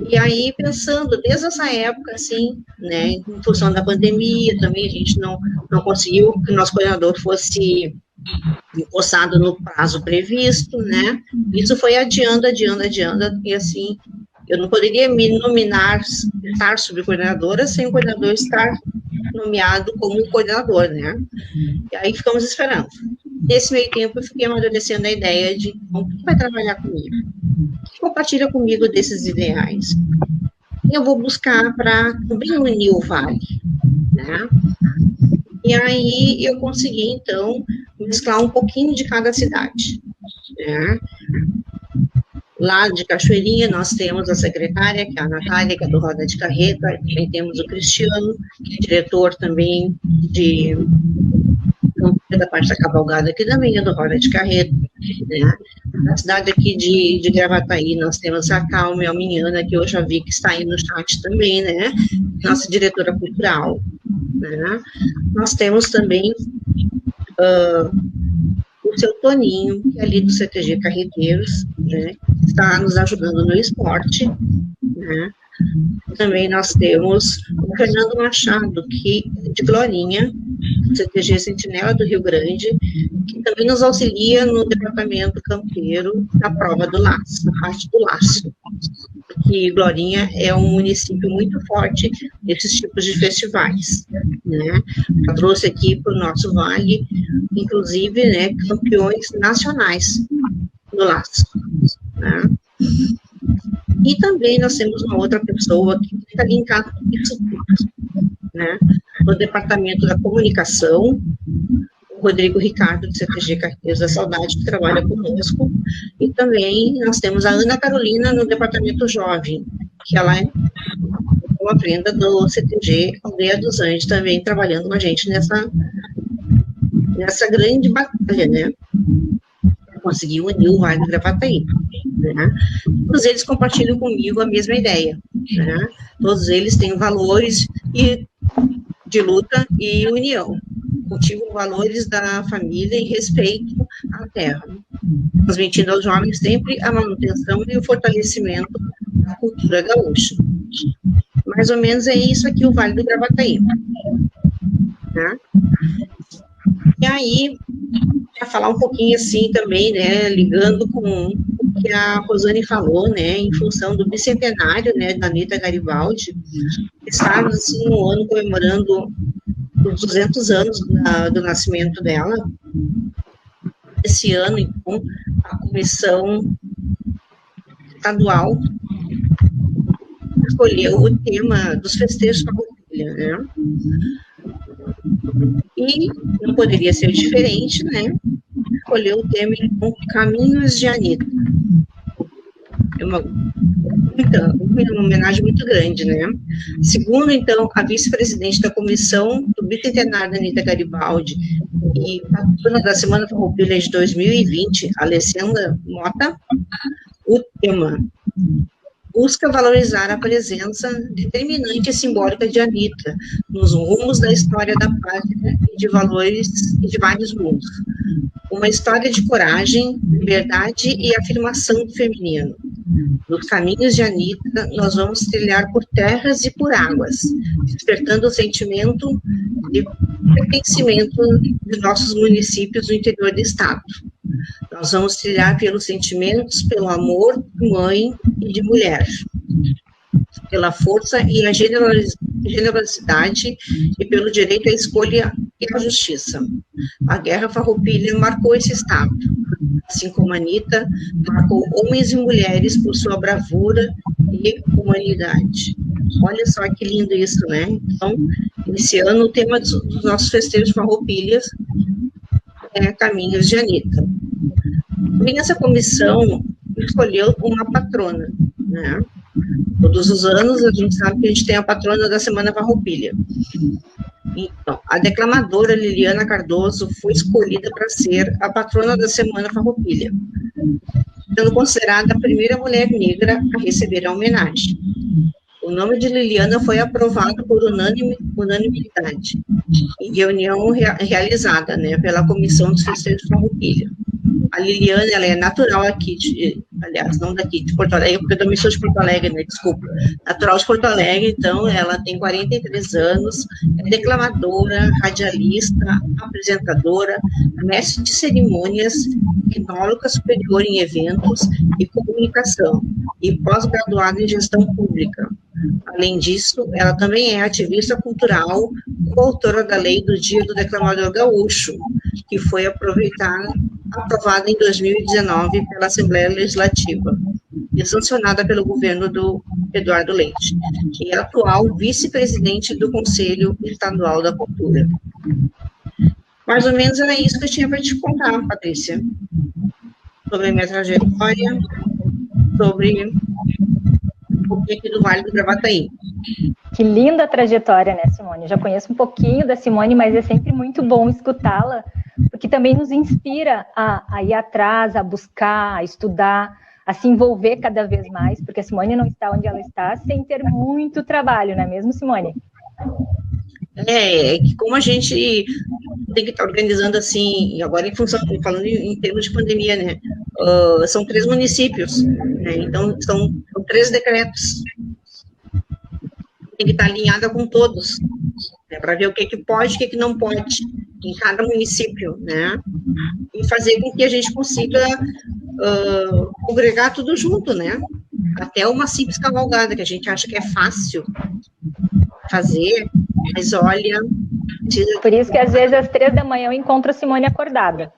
E aí, pensando, desde essa época, assim, né, em função da pandemia, também a gente não conseguiu que o nosso coordenador fosse empossado no prazo previsto, né, isso foi adiando, e assim, eu não poderia me nominar, estar subcoordenadora, sem o coordenador estar nomeado como coordenador, né, e aí ficamos esperando. Nesse meio tempo, eu fiquei amadurecendo a ideia de, quem vai trabalhar comigo? Quem compartilha comigo desses ideais? Eu vou buscar para também unir o Vale, né, e aí eu consegui, então, mesclar um pouquinho de cada cidade, né? Lá de Cachoeirinha, nós temos a secretária, que é a Natália, que é do Roda de Carreta, também temos o Cristiano, que é diretor também da parte da cavalgada, que também é do Roda de Carreta, né? Na cidade aqui de Gravataí, nós temos a Calma Alminhana, que eu já vi que está aí no chat também, né? Nossa diretora cultural, né? Nós temos também o seu Toninho, que é ali do CTG Carreteiros, né, está nos ajudando no esporte, né. Também nós temos o Fernando Machado, que é de Glorinha, do CTG Sentinela do Rio Grande, que também nos auxilia no departamento campeiro da prova do laço, na parte do laço, porque Glorinha é um município muito forte nesses tipos de festivais, né, eu trouxe aqui para o nosso vale, inclusive, né, campeões nacionais do laço, né. E também nós temos uma outra pessoa que fica linkada com isso tudo, né, no departamento da comunicação, o Rodrigo Ricardo, do CTG Carreteiros da Saudade, que trabalha conosco, e também nós temos a Ana Carolina no departamento jovem, que ela é uma prenda do CTG Aldeia dos Anjos, também trabalhando com a gente nessa grande batalha, né, conseguir unir o Vale do Gravataí, né? Todos eles compartilham comigo a mesma ideia, né? Todos eles têm valores de luta e união, cultivam valores da família e respeito à terra, transmitindo aos jovens sempre a manutenção e o fortalecimento da cultura gaúcha. Mais ou menos é isso aqui o Vale do Gravataí, né? E aí, para falar um pouquinho assim também, né, ligando com o que a Rosane falou, né, em função do bicentenário, né, da Anita Garibaldi, estamos, assim, no ano comemorando os 200 anos do nascimento dela. Esse ano, então, a comissão estadual escolheu o tema dos festejos com a família, né. E não poderia ser diferente, né? Escolheu o tema então, Caminhos de Anitta. É uma homenagem muito grande, né? Segundo, então, a vice-presidente da comissão do bicentenário da Anitta Garibaldi e patrona da Semana Farroupilha de 2020, Alessandra Mota, o tema busca valorizar a presença determinante e simbólica de Anitta nos rumos da história da pátria e de valores e de vários mundos. Uma história de coragem, liberdade e afirmação do feminino. Nos caminhos de Anitta, nós vamos trilhar por terras e por águas, despertando o sentimento de pertencimento de nossos municípios do interior do estado. Nós vamos trilhar pelos sentimentos, pelo amor de mãe e de mulher, pela força e a generosidade e pelo direito à escolha e à justiça. A Guerra Farroupilha marcou esse estado, assim como a Anitta marcou homens e mulheres por sua bravura e humanidade. Olha só que lindo isso, né? Então, esse ano, o tema dos nossos festejos Farroupilhas é Caminhos de Anitta. E essa comissão escolheu uma patrona, né? Todos os anos a gente sabe que a gente tem a patrona da Semana Farroupilha. Então, a declamadora Liliana Cardoso foi escolhida para ser a patrona da Semana Farroupilha, sendo considerada a primeira mulher negra a receber a homenagem. O nome de Liliana foi aprovado por unanimidade, em reunião realizada, né, pela Comissão dos Festejos Farroupilha. A Liliana, ela é natural aqui, aliás, não daqui, de Porto Alegre, porque eu também sou de Porto Alegre, né, desculpa. Natural de Porto Alegre, então, ela tem 43 anos, é declamadora, radialista, apresentadora, mestre de cerimônias, tecnóloga superior em eventos e comunicação, e pós-graduada em gestão pública. Além disso, ela também é ativista cultural, coautora da Lei do Dia do Declamador Gaúcho, que foi aprovada em 2019 pela Assembleia Legislativa e sancionada pelo governo do Eduardo Leite, e é atual vice-presidente do Conselho Estadual da Cultura. Mais ou menos era isso que eu tinha para te contar, Patrícia, sobre a minha trajetória, sobre o que aqui do Vale do Gravataí. Que linda trajetória, né, Simone? Eu já conheço um pouquinho da Simone, mas é sempre muito bom escutá-la, porque também nos inspira a ir atrás, a buscar, a estudar, a se envolver cada vez mais, porque a Simone não está onde ela está sem ter muito trabalho, não é mesmo, Simone? É que como a gente tem que estar organizando assim, agora em função, falando em termos de pandemia, né, são 3 municípios, né, então são 3 decretos, tem que estar alinhada com todos, né, para ver o que pode e o que não pode, em cada município, né, e fazer com que a gente consiga congregar tudo junto, né, até uma simples cavalgada, que a gente acha que é fácil fazer, mas olha... Por isso que às vezes às 3 da manhã eu encontro a Simone acordada.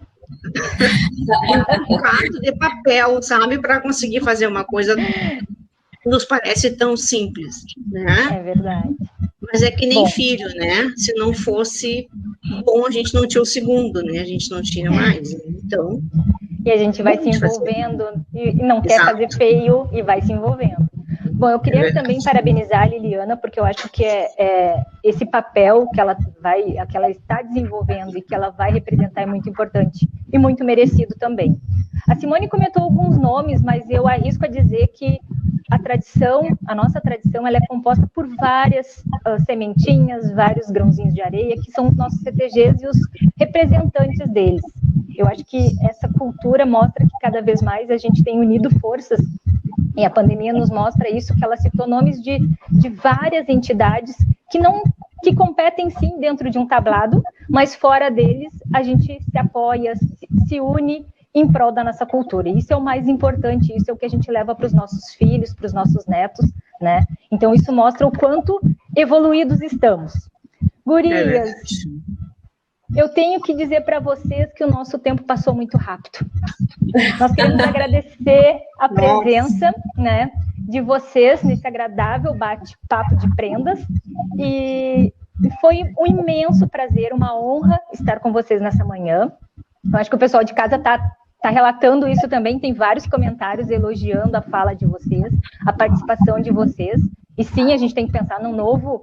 Um prato de papel, sabe, para conseguir fazer uma coisa que nos parece tão simples, né? É verdade. Mas é que nem filho, né? Se não fosse bom, a gente não tinha o segundo, né? A gente não tinha mais, então... E a gente vai se envolvendo, e não quer fazer feio, e vai se envolvendo. Bom, eu queria também parabenizar a Liliana, porque eu acho que esse papel que ela está desenvolvendo e que ela vai representar é muito importante e muito merecido também. A Simone comentou alguns nomes, mas eu arrisco a dizer que a nossa tradição, ela é composta por várias sementinhas, vários grãozinhos de areia, que são os nossos CTGs e os representantes deles. Eu acho que essa cultura mostra que cada vez mais a gente tem unido forças, e a pandemia nos mostra isso, que ela citou nomes de várias entidades que competem sim dentro de um tablado, mas fora deles a gente se apoia, se une em prol da nossa cultura. E isso é o mais importante, isso é o que a gente leva para os nossos filhos, para os nossos netos, né? Então isso mostra o quanto evoluídos estamos. Gurias, eu tenho que dizer para vocês que o nosso tempo passou muito rápido. Nós queremos agradecer a presença, né, de vocês nesse agradável bate-papo de prendas, e E foi um imenso prazer, uma honra estar com vocês nessa manhã. Eu acho que o pessoal de casa está relatando isso também, tem vários comentários elogiando a fala de vocês, a participação de vocês. E sim, a gente tem que pensar num novo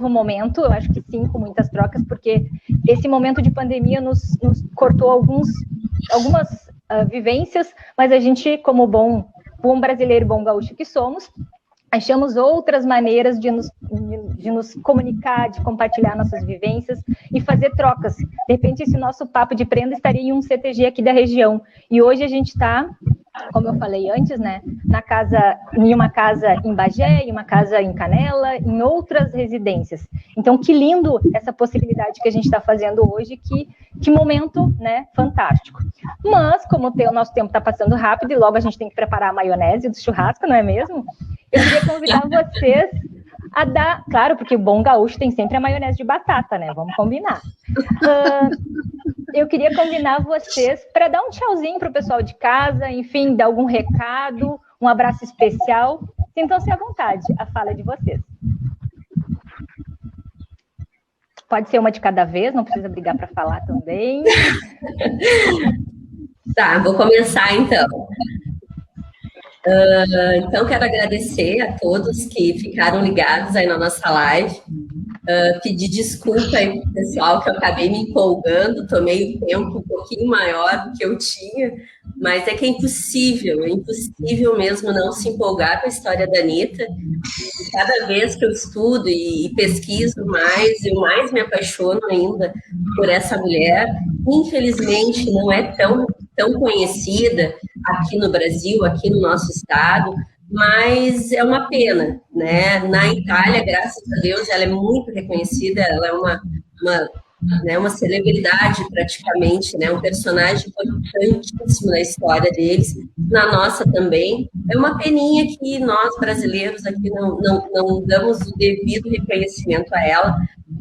momento, eu acho que sim, com muitas trocas, porque esse momento de pandemia nos cortou algumas vivências, mas a gente, como bom brasileiro, bom gaúcho que somos, achamos outras maneiras de nos comunicar, de compartilhar nossas vivências e fazer trocas. De repente, esse nosso papo de prenda estaria em um CTG aqui da região. E hoje a gente está, como eu falei antes, né, em uma casa em Bagé, em uma casa em Canela, em outras residências. Então, que lindo essa possibilidade que a gente está fazendo hoje, que momento, né, fantástico. Mas, como o nosso tempo está passando rápido e logo a gente tem que preparar a maionese do churrasco, não é mesmo? Eu queria convidar vocês a dar... Claro, porque o bom gaúcho tem sempre a maionese de batata, né? Vamos combinar. Eu queria convidar vocês para dar um tchauzinho para o pessoal de casa, enfim, dar algum recado, um abraço especial. Sintam-se à vontade, a fala é de vocês. Pode ser uma de cada vez, não precisa brigar para falar também. Tá, vou começar então. Então, quero agradecer a todos que ficaram ligados aí na nossa live. Pedir desculpa aí pro pessoal que eu acabei me empolgando, tomei um tempo um pouquinho maior do que eu tinha, mas é que é impossível mesmo não se empolgar com a história da Anitta. E cada vez que eu estudo e pesquiso mais, eu mais me apaixono ainda por essa mulher. Infelizmente, não é tão conhecida aqui no Brasil, aqui no nosso estado, mas é uma pena, né? Na Itália, graças a Deus, ela é muito reconhecida, ela é uma celebridade praticamente, né? Um personagem importantíssimo na história deles, na nossa também. É uma peninha que nós, brasileiros, aqui não damos o devido reconhecimento a ela,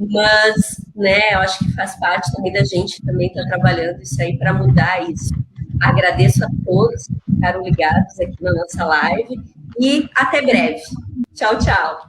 mas, né, eu acho que faz parte também da gente também estar trabalhando isso aí para mudar isso. Agradeço a todos que ficaram ligados aqui na nossa live e até breve. Tchau, tchau.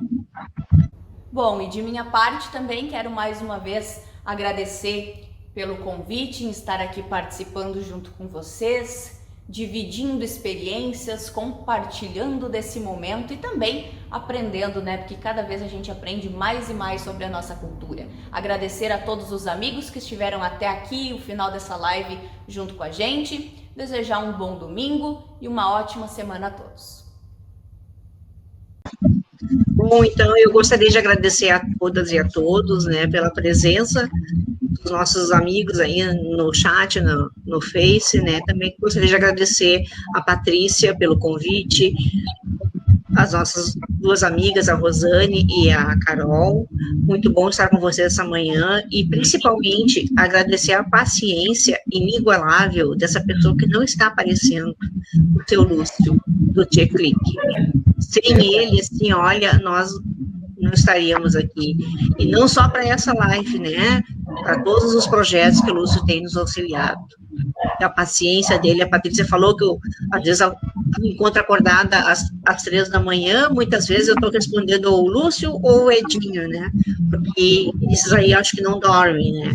Bom, e de minha parte também quero mais uma vez agradecer pelo convite em estar aqui participando junto com vocês, dividindo experiências, compartilhando desse momento e também aprendendo, né? Porque cada vez a gente aprende mais e mais sobre a nossa cultura. Agradecer a todos os amigos que estiveram até aqui, o final dessa live junto com a gente. Desejar um bom domingo e uma ótima semana a todos. Bom, então eu gostaria de agradecer a todas e a todos, né, pela presença dos nossos amigos aí no chat, no Face, né, também gostaria de agradecer a Patrícia pelo convite, as nossas duas amigas, a Rosane e a Carol, muito bom estar com vocês essa manhã, e principalmente agradecer a paciência inigualável dessa pessoa que não está aparecendo, o seu Lúcio, do Tchê Clique. Sem ele, assim, olha, nós não estaríamos aqui. E não só para essa live, né? Para todos os projetos que o Lúcio tem nos auxiliado. A paciência dele, a Patrícia falou que às vezes eu me encontro acordada às 3 da manhã, muitas vezes eu estou respondendo ou o Lúcio ou o Edinho, né? Porque esses aí acho que não dormem, né?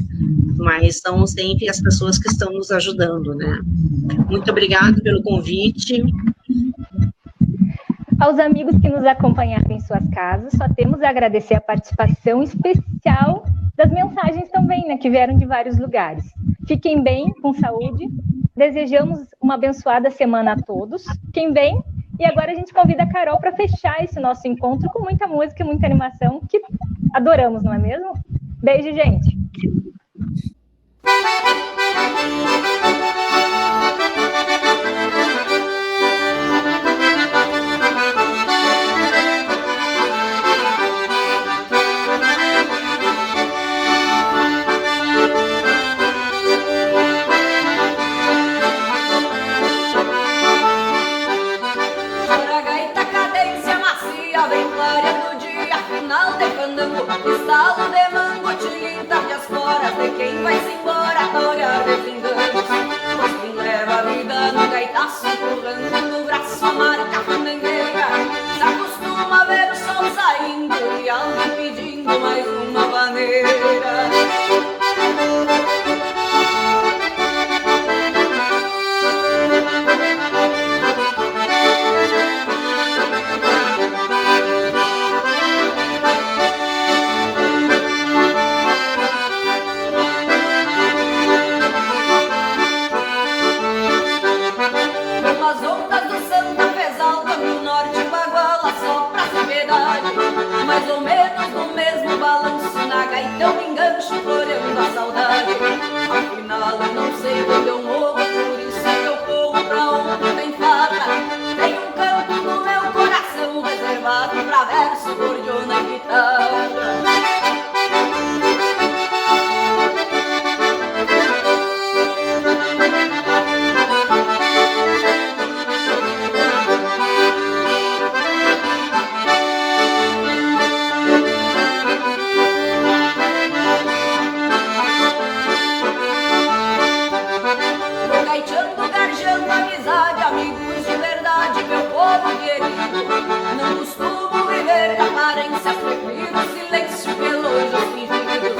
Mas são sempre as pessoas que estão nos ajudando, né? Muito obrigada pelo convite. Aos amigos que nos acompanharam em suas casas, só temos a agradecer a participação especial das mensagens também, né, que vieram de vários lugares. Fiquem bem, com saúde, desejamos uma abençoada semana a todos, fiquem bem, e agora a gente convida a Carol para fechar esse nosso encontro com muita música e muita animação, que adoramos, não é mesmo? Beijo, gente! Estalo de mango, tirita de as foras de quem vai-se embora, olha desengano. Pois quem leva a vida no gaitaço, empurrando no braço a marca fandangueira, se acostuma a ver o sol saindo e alguém pedindo mais uma maneira. As ondas do Santa Fez Alta no norte baguala só pra piedade, mais ou menos no mesmo balanço na gaita eu me engancho floreando a saudade. Afinal eu não sei onde eu morro, por isso que eu corro pra onde tem farra. Tem um canto no meu coração reservado pra verso, gordiona e guitarra. Amigos de verdade, meu povo querido, não costumo viver de aparência, prefiro silêncio pelo elogio fingidos.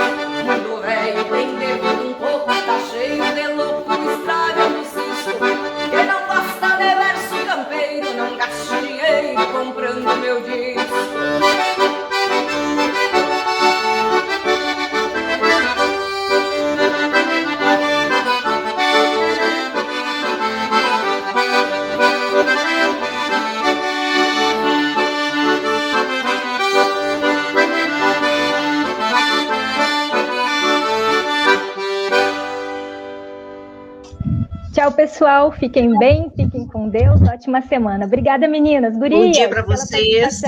Mundo velho tem bebido um pouco, tá cheio de louco, estraga no cisco. Quem não gosta de verso campeiro, não gaste dinheiro comprando meu disco. Tchau, pessoal. Fiquem bem, fiquem com Deus. Ótima semana. Obrigada, meninas. Gurias, bom dia para vocês.